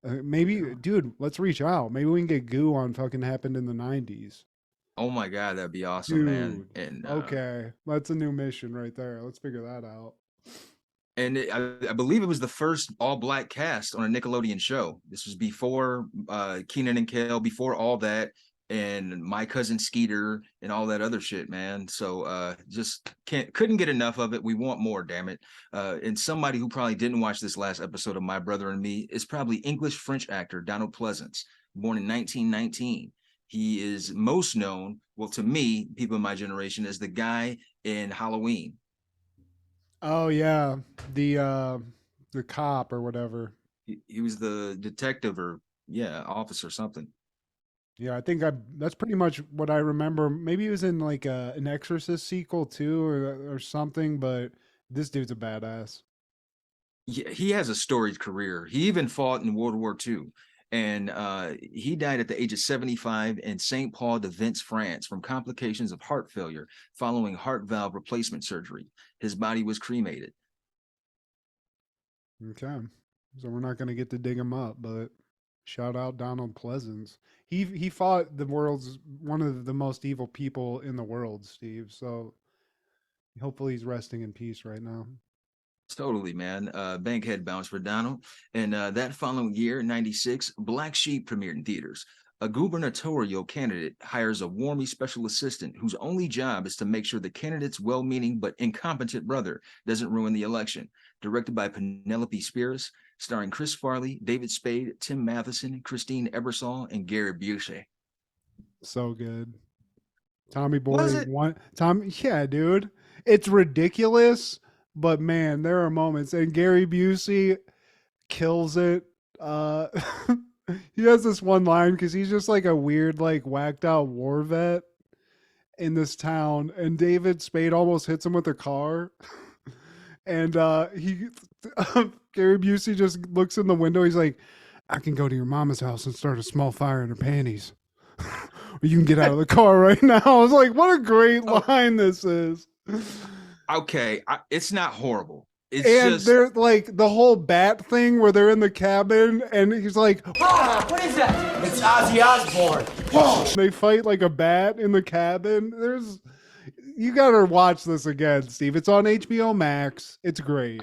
maybe, dude, let's reach out. Maybe we can get Goo on fucking happened in the 90s. Oh my God, that'd be awesome, man. Dude. And Okay. That's a new mission right there. Let's figure that out. I believe it was the first all black cast on a Nickelodeon show. This was before Keenan and Kel, before all that, and My Cousin Skeeter and all that other shit, man. So just couldn't get enough of it. We want more, damn it. And somebody who probably didn't watch this last episode of My Brother and Me is probably English French actor Donald Pleasance, born in 1919. He is most known, well, to me, people in my generation, as the guy in Halloween. Oh yeah. The cop or whatever. He was the detective or officer something. Yeah, I think that's pretty much what I remember. Maybe he was in like an Exorcist sequel too or something, but this dude's a badass. Yeah, he has a storied career. He even fought in World War II, and he died at the age of 75 in St. Paul de Vence, France, from complications of heart failure following heart valve replacement surgery. His body was cremated. Okay. So we're not going to get to dig him up, but shout out Donald Pleasance. He fought the world's one of the most evil people in the world, Steve. So hopefully he's resting in peace right now. Totally, man. Bankhead bounce for Donald. And that following year, 96, Black Sheep premiered in theaters. A gubernatorial candidate hires a warmy special assistant whose only job is to make sure the candidate's well-meaning but incompetent brother doesn't ruin the election. Directed by Penelope Spheris, starring Chris Farley, David Spade, Tim Matheson, Christine Ebersol, and Gary Busey. So good. Tommy Was Boy it? Tommy, yeah, dude. It's ridiculous, but man, there are moments. And Gary Busey kills it. He has this one line because he's just like a weird, like whacked out war vet in this town, and David Spade almost hits him with a car. And Gary Busey just looks in the window. He's like, I can go to your mama's house and start a small fire in her panties. Or you can get out of the car right now. I was like, what a great line this is. Okay, it's not horrible. It's and just they're like the whole bat thing where they're in the cabin and he's like, What is that? It's Ozzy Osbourne. they fight like a bat in the cabin. You gotta watch this again, Steve. It's on HBO Max. It's great.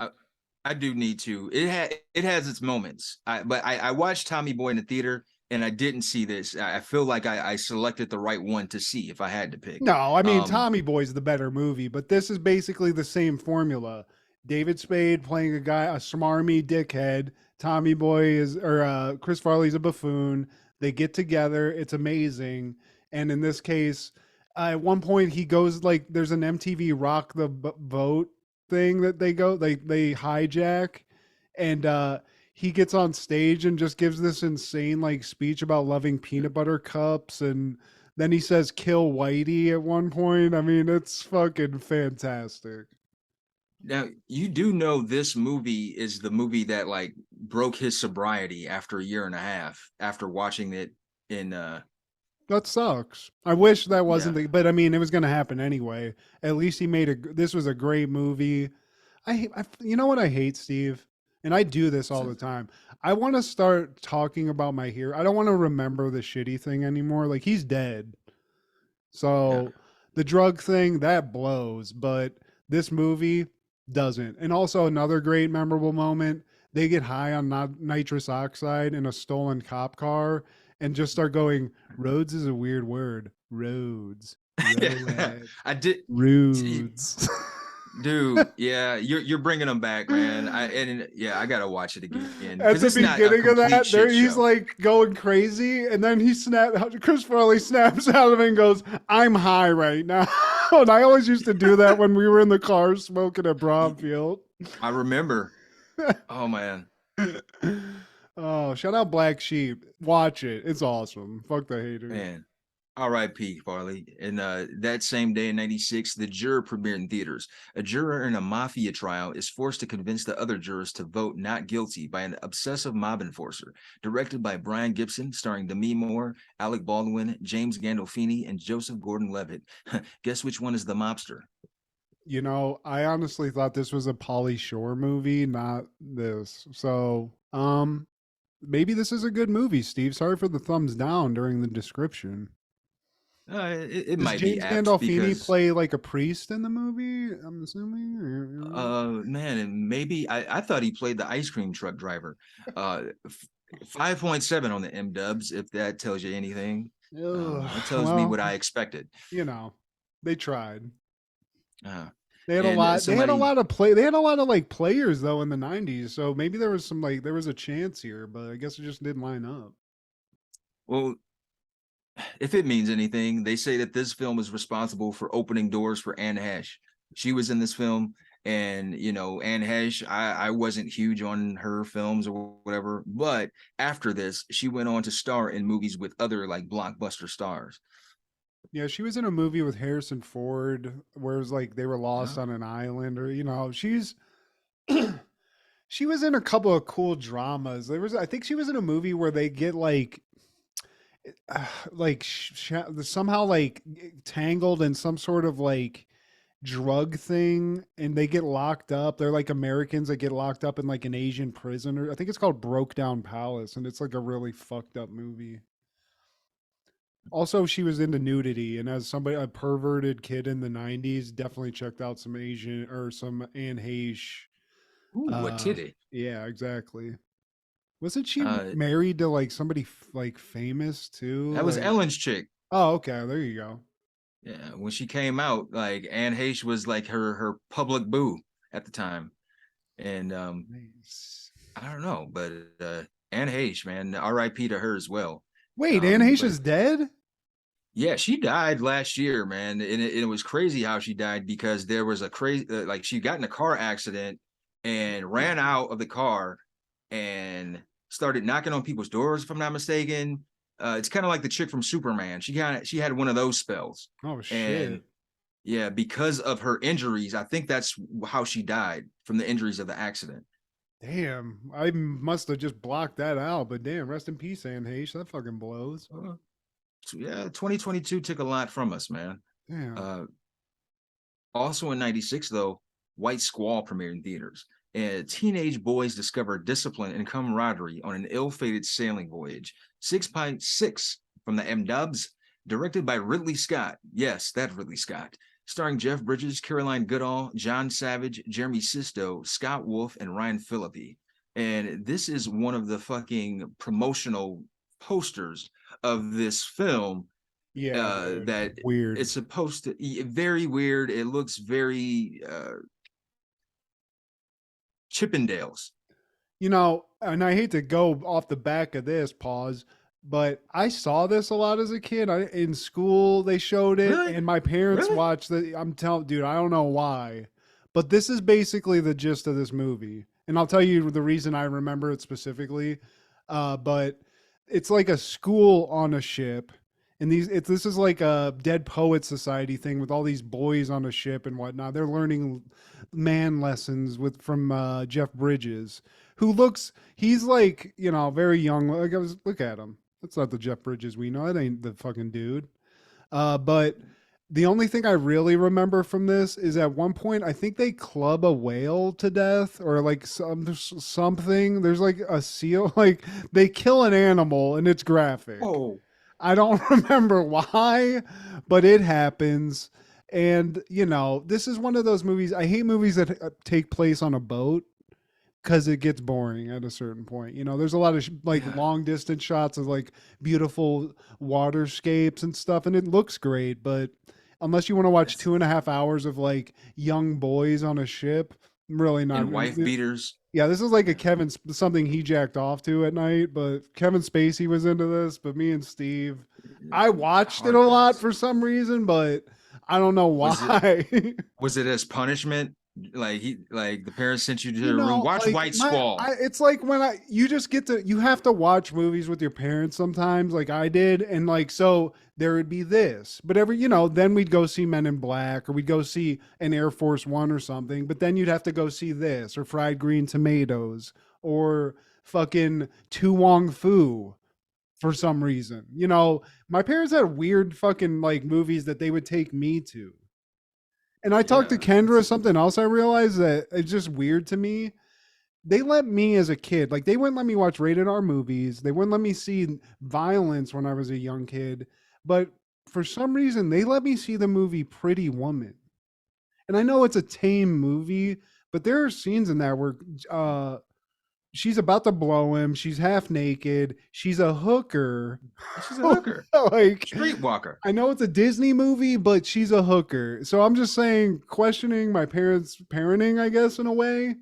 I do need to. It has its moments. I watched Tommy Boy in the theater, and I didn't see this. I feel like I selected the right one to see if I had to pick. No, I mean Um, Tommy Boy's the better movie, but this is basically the same formula. David Spade playing a guy, a smarmy dickhead. Tommy Boy is, or Chris Farley's a buffoon. They get together. It's amazing. And in this case, at one point he goes like, there's an MTV Rock the Vote thing that they hijack, and he gets on stage and just gives this insane like speech about loving peanut butter cups, and then he says kill Whitey at one point. I mean, it's fucking fantastic. Now you do know this movie is the movie that like broke his sobriety after a year and a half after watching it in That sucks. I wish that yeah. wasn't the, but I mean, it was going to happen anyway. At least he made this was a great movie. You know what I hate, Steve? And I do this all the time. I want to start talking about my hero. I don't want to remember the shitty thing anymore. Like, he's dead. So the drug thing, that blows, but this movie doesn't. And also another great memorable moment, they get high on nitrous oxide in a stolen cop car and just start going, roads is a weird word. Roads. I did Roads. Dude, yeah, you're bringing them back, man. I gotta watch it again. At the beginning of that, he's show. like going crazy, and then Chris Farley snaps out of it and goes, "I'm high right now." And I always used to do that when we were in the car smoking at Bromfield. I remember. Oh man. Oh, shout out Black Sheep. Watch it. It's awesome. Fuck the haters. Man. R.I.P. Farley. And that same day in 96, The Juror premiered in theaters. A juror in a mafia trial is forced to convince the other jurors to vote not guilty by an obsessive mob enforcer. Directed by Brian Gibson, starring Demi Moore, Alec Baldwin, James Gandolfini, and Joseph Gordon-Levitt. Guess which one is the mobster? You know, I honestly thought this was a Pauly Shore movie, not this. So, maybe this is a good movie, Steve. Sorry for the thumbs down during the description. It Does might James be apt Gandolfini because play like a priest in the movie? I'm assuming. man, and maybe I thought he played the ice cream truck driver. 5.7 on the M-dubs, if that tells you anything. It tells me what I expected. You know, they tried. They had a lot. They had a lot of play. They had a lot of like players though in the '90s. So maybe there was some like there was a chance here, but I guess it just didn't line up. Well, if it means anything, they say that this film is responsible for opening doors for Anne Hesh. She was in this film, and you know, Anne Hesh, I wasn't huge on her films or whatever, but after this, she went on to star in movies with other like blockbuster stars. Yeah, she was in a movie with Harrison Ford where it was like they were lost on an island, or you know, she's she was in a couple of cool dramas. I think she was in a movie where they get like somehow like tangled in some sort of like drug thing, and they get locked up. They're like Americans that get locked up in like an Asian prison, or I think it's called Broke Down Palace, and it's like a really fucked up movie. Also, she was into nudity, and as somebody a perverted kid in the '90s, definitely checked out some Asian or some Anne Heche. Ooh, what titty? Yeah, exactly. Wasn't she married to like somebody like famous too? That was Ellen's chick. Oh, okay. There you go. Yeah, when she came out, like Anne Heche was like her public boo at the time, and nice. I don't know, but Anne Heche, man, R.I.P. to her as well. Wait, Anne Heche is dead? Yeah, she died last year, man, and it was crazy how she died because there was a crazy like she got in a car accident and ran out of the car and started knocking on people's doors, if I'm not mistaken. It's kind of like the chick from Superman. She had one of those spells. Oh shit. And yeah, because of her injuries, I think that's how she died, from the injuries of the accident. Damn, I must have just blocked that out, but damn, rest in peace, Anne Heche. That fucking blows. Yeah, 2022 took a lot from us, man. Damn. Also in 96, though, White Squall premiered in theaters. And teenage boys discover discipline and camaraderie on an ill-fated sailing voyage. 6.6 from the M-dubs, directed by Ridley Scott. Yes, that Ridley Scott. starring Jeff Bridges, Caroline Goodall, John Savage, Jeremy Sisto, Scott Wolf, and Ryan Phillippe. And this is one of the fucking promotional posters of this film. Yeah, dude. That Weird. it's supposed to very weird. It looks very Chippendales. You know, and I hate to go off the back of this, pause, but I saw this a lot as a kid. In school, they showed it, Really? and my parents Really? watched it. I'm telling, dude, I don't know why, but this is basically the gist of this movie. And I'll tell you the reason I remember it specifically. But it's like a school on a ship. And this is like a Dead Poet Society thing with all these boys on a ship and whatnot. They're learning man lessons from Jeff Bridges, who he's like, you know, very young. Like look at him. That's not the Jeff Bridges we know. That ain't the fucking dude. But the only thing I really remember from this is at one point I think they club a whale to death or like something. There's like a seal, like they kill an animal and it's graphic. Oh. I don't remember why, but it happens. And, you know, this is one of those movies. I hate movies that take place on a boat because it gets boring at a certain point. You know, there's a lot of long distance shots of like beautiful waterscapes and stuff, and it looks great. But unless you want to watch 2.5 hours of like young boys on a ship, I'm really not. And wife beaters. Yeah, this is like a something he jacked off to at night, but Kevin Spacey was into this, but me and Steve, I watched it a lot for some reason, but I don't know why. Was it as punishment? Like the parents sent you to the room, watch White Squall. It's like when you have to watch movies with your parents sometimes, like I did, and like so there would be this, but then we'd go see Men in Black or we'd go see an Air Force One or something, but then you'd have to go see this or Fried Green Tomatoes or fucking Tu Wong Fu for some reason. You know, my parents had weird fucking like movies that they would take me to. And I talked to Kendra, something else I realized that it's just weird to me. They let me as a kid, like they wouldn't let me watch rated R movies. They wouldn't let me see violence when I was a young kid. But for some reason, they let me see the movie Pretty Woman. And I know it's a tame movie, but there are scenes in that where she's about to blow him. She's half naked. She's a hooker. She's a hooker. Like streetwalker. I know it's a Disney movie, but she's a hooker. So I'm just saying, questioning my parents' parenting, I guess, in a way.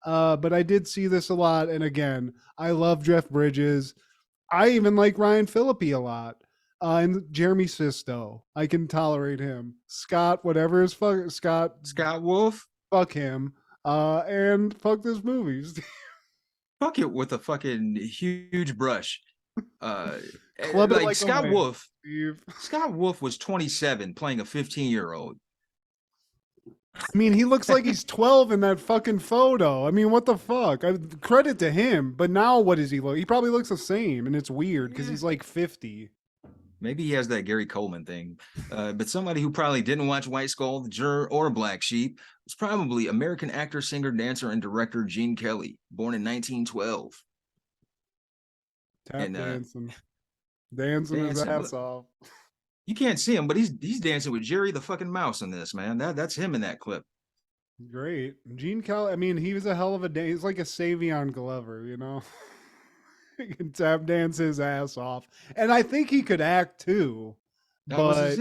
But I did see this a lot. And again, I love Jeff Bridges. I even like Ryan Phillippe a lot. And Jeremy Sisto. I can tolerate him. Scott, whatever is Scott Wolf. Fuck him. And fuck this movie. Fuck it with a fucking huge brush. Club like Scott Wolf. Steve. Scott Wolf was 27 playing a 15-year-old. I mean, he looks like he's 12 in that fucking photo. I mean, what the fuck? Credit to him. But now what does he look? He probably looks the same, and it's weird because he's like 50. Maybe he has that Gary Coleman thing. But somebody who probably didn't watch White Skull, The Juror, or Black Sheep was probably American actor, singer, dancer, and director Gene Kelly, born in 1912. Dancing his ass off. You can't see him, but he's dancing with Jerry the fucking Mouse in this, man. That's him in that clip. Great. Gene Kelly, I mean, he was a hell of a day. He's like a Savion Glover, you know? He can tap dance his ass off. And I think he could act too. Did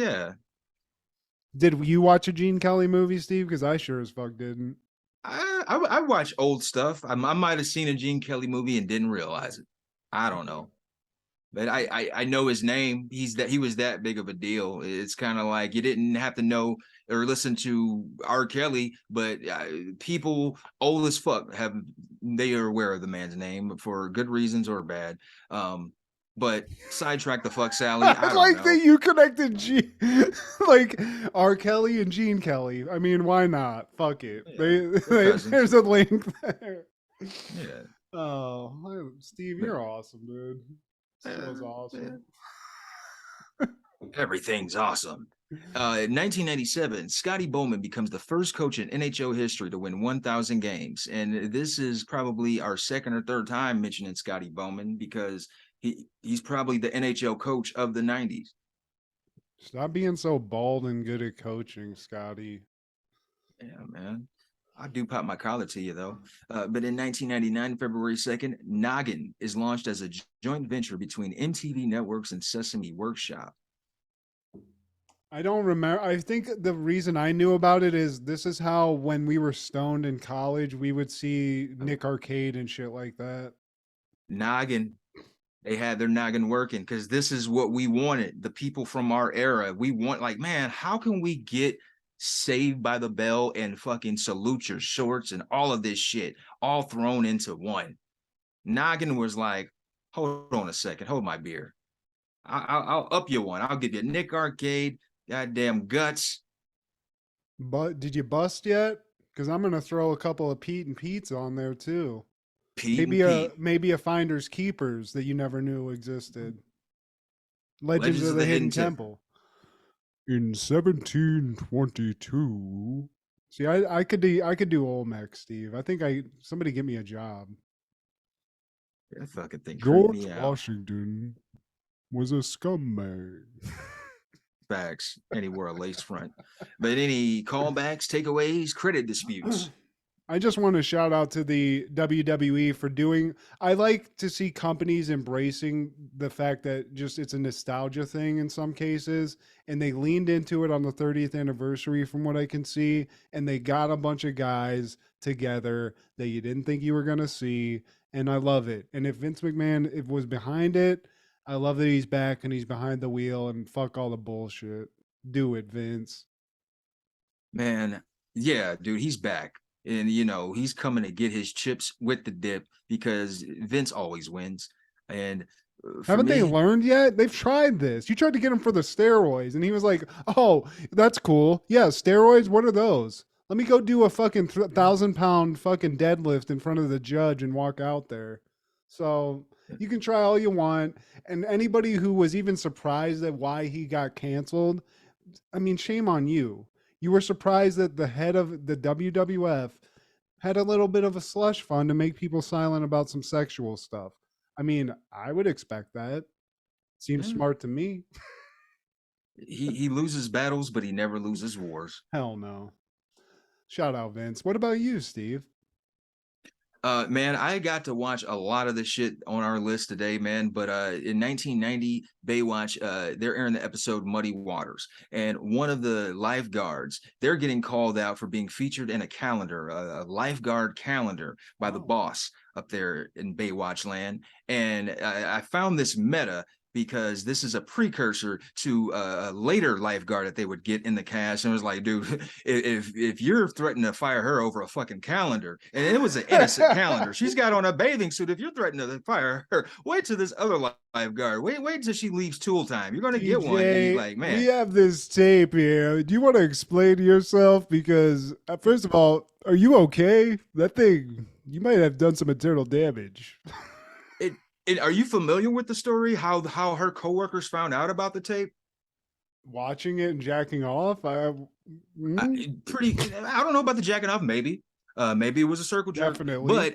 you watch a Gene Kelly movie, Steve? Because I sure as fuck didn't. I watch old stuff. I might have seen a Gene Kelly movie and didn't realize it. I don't know. But I know his name. He was that big of a deal. It's kind of like you didn't have to know or listen to R. Kelly, but people old as fuck they are aware of the man's name for good reasons or bad. But sidetrack the fuck Sally. I like that you connected like R. Kelly and Gene Kelly. I mean, why not? Fuck it. Yeah, there's a link there. Yeah. Oh, Steve, you're awesome, dude. That was awesome. Everything's awesome. In 1997, Scotty Bowman becomes the first coach in NHL history to win 1,000 games. And this is probably our second or third time mentioning Scotty Bowman because he's probably the NHL coach of the 90s. Stop being so bald and good at coaching, Scotty. Yeah, man. I do pop my collar to you though. But in 1999, February 2nd, Noggin is launched as a joint venture between MTV Networks and Sesame Workshop. I don't remember. I think the reason I knew about it is this is how when we were stoned in college, we would see Nick Arcade and shit like that. Noggin. They had their noggin working because this is what we wanted. The people from our era, we want, like, man, how can we get Saved by the Bell and fucking Salute Your Shorts and all of this shit all thrown into one? Noggin was like, hold on a second, hold my beer. I'll up you one. I'll give you Nick Arcade, goddamn Guts. But did you bust yet? Because I'm gonna throw a couple of Pete and Pete's on there too. Maybe a Finders Keepers that you never knew existed. Legends of the Hidden Temple. In 1722. See, I could do Olmec, Steve. I think somebody get me a job. I fucking think George Washington was a scumbag. Facts. And he wore a lace front. But any callbacks, takeaways, credit disputes? I just want to shout out to the WWE for I like to see companies embracing the fact that just it's a nostalgia thing in some cases. And they leaned into it on the 30th anniversary from what I can see. And they got a bunch of guys together that you didn't think you were going to see. And I love it. And if Vince McMahon was behind it, I love that he's back and he's behind the wheel and fuck all the bullshit. Do it, Vince. Man, yeah, dude, he's back. And, he's coming to get his chips with the dip because Vince always wins. And haven't they learned yet? They've tried this. You tried to get him for the steroids, and he was like, oh, that's cool. Yeah, steroids, what are those? Let me go do a fucking 1,000-pound fucking deadlift in front of the judge and walk out there. So you can try all you want. And anybody who was even surprised at why he got canceled, I mean, shame on you. You were surprised that the head of the WWF had a little bit of a slush fund to make people silent about some sexual stuff. I mean, I would expect that. Seems smart to me. He loses battles, but he never loses wars. Hell no. Shout out, Vince. What about you, Steve? Man, I got to watch a lot of the shit on our list today, man. But in 1990, Baywatch, they're airing the episode Muddy Waters. And one of the lifeguards, they're getting called out for being featured in a calendar, a lifeguard calendar by the boss up there in Baywatch land. And I found this meta because this is a precursor to a later lifeguard that they would get in the cast. And it was like, dude, if you're threatening to fire her over a fucking calendar, and it was an innocent calendar, she's got on a bathing suit. If you're threatening to fire her, wait till this other lifeguard. Wait till she leaves tool time. You're going to get one. And you're like, man, we have this tape here. Do you want to explain yourself? Because first of all, are you okay? That thing, you might have done some internal damage. Are you familiar with the story? How her coworkers found out about the tape? Watching it and jacking off. I don't know about the jacking off. Maybe it was a circle jerk. Definitely. But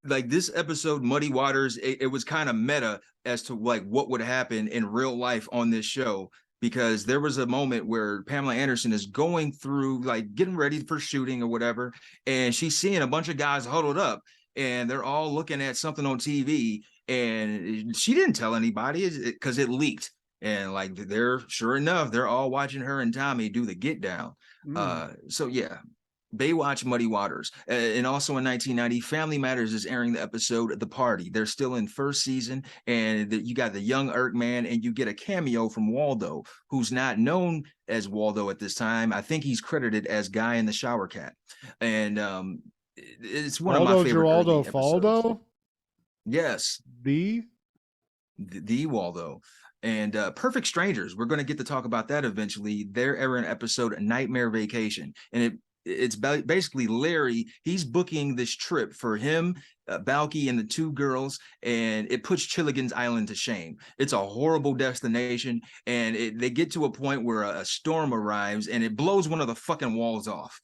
like this episode, Muddy Waters, it was kind of meta as to like what would happen in real life on this show. Because there was a moment where Pamela Anderson is going through, like, getting ready for shooting or whatever, and she's seeing a bunch of guys huddled up, and they're all looking at something on TV, and she didn't tell anybody because it leaked. And like sure enough, they're all watching her and Tommy do the get down. So yeah, Baywatch, Muddy Waters. And also in 1990, Family Matters is airing the episode The Party. They're still in first season, and you got the young Erkman, and you get a cameo from Waldo, who's not known as Waldo at this time. I think he's credited as Guy in the Shower Cat. And it's one of my favorite Geraldo episodes. Faldo? Yes. The Waldo. And Perfect Strangers, we're going to get to talk about that eventually. They're airing episode Nightmare Vacation. And it's basically Larry. He's booking this trip for him, Balky, and the two girls, and it puts Chilligan's Island to shame. It's a horrible destination, and they get to a point where a storm arrives, and it blows one of the fucking walls off.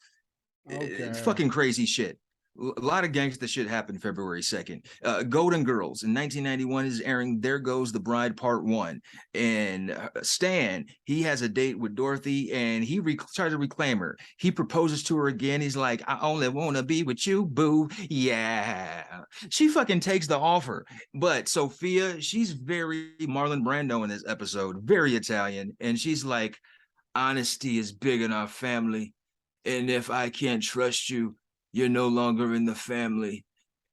Okay. It's fucking crazy shit. A lot of gangster shit happened February 2nd. Golden Girls in 1991 is airing There Goes the Bride Part 1. And Stan, he has a date with Dorothy and he tries to reclaim her. He proposes to her again. He's like, I only want to be with you, boo. Yeah. She fucking takes the offer. But Sophia, she's very Marlon Brando in this episode, very Italian. And she's like, honesty is big in our family. And if I can't trust you, you're no longer in the family.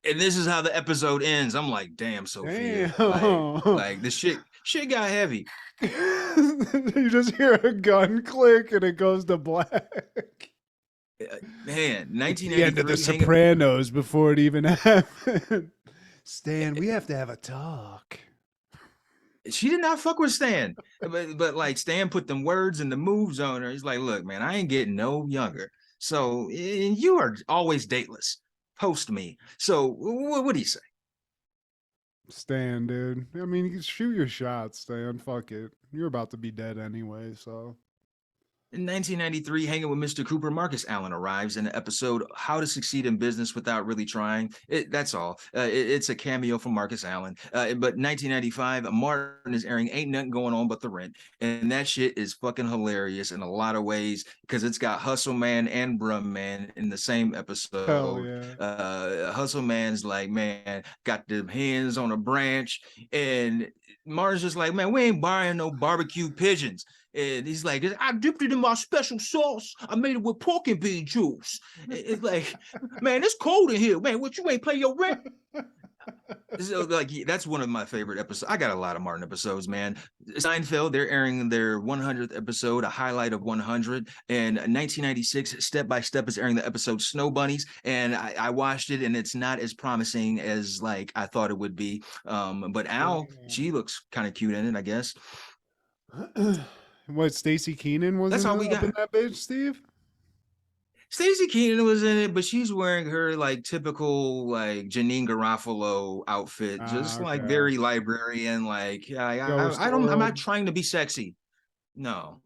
And this is how the episode ends. I'm like, damn, Sophia. Like the shit got heavy. You just hear a gun click and it goes to black. Man, 1983. The end of The Sopranos before it even happened. Stan, we have to have a talk. She did not fuck with Stan, but like Stan put them words and the moves on her. He's like, look, man, I ain't getting no younger. So and you are always dateless. Post me. So what do you say? Stan, dude. I mean, you can shoot your shot, Stan. Fuck it. You're about to be dead anyway, so. In 1993, hanging with Mr. Cooper, Marcus Allen arrives in the episode How to Succeed in Business Without Really Trying. That's all. It's a cameo from Marcus Allen. But 1995, Martin is airing Ain't Nothing Going On But the Rent. And that shit is fucking hilarious in a lot of ways because it's got Hustle Man and Brum Man in the same episode. Hell yeah. Hustle Man's like, man, got the hands on a branch. And Martin's just like, man, we ain't buying no barbecue pigeons. And he's like, I dipped it in my special sauce. I made it with pork and bean juice. It's like, man, it's cold in here. Man, what, you ain't pay your rent? So, like, that's one of my favorite episodes. I got a lot of Martin episodes, man. Seinfeld, they're airing their 100th episode, a highlight of 100. And 1996, Step by Step is airing the episode Snow Bunnies. And I watched it, and it's not as promising as, like, I thought it would be. But Al, she looks kind of cute in it, I guess. What, Stacey Keenan was up in that bitch, Steve? Stacey Keenan was in it, but she's wearing her like typical like Janine Garofalo outfit, just like very librarian. Like I'm not trying to be sexy. No.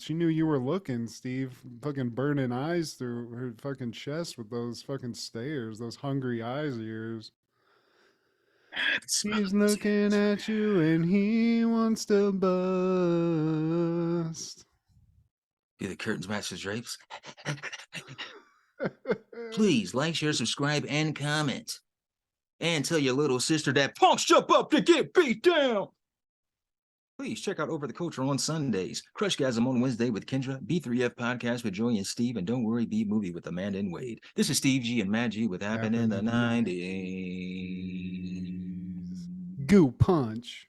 She knew you were looking, Steve. Fucking burning eyes through her fucking chest with those fucking stares, those hungry eyes of yours. He's looking at you and he wants to bust. Do the curtains match the drapes? Please like, share, subscribe, and comment. And tell your little sister that punks jump up to get beat down. Please check out Over the Culture on Sundays. Crushgasm on Wednesday with Kendra. B3F Podcast with Joey and Steve. And Don't Worry, Be Movie with Amanda and Wade. This is Steve G and Matt G with Happened in the 90s. Goo punch.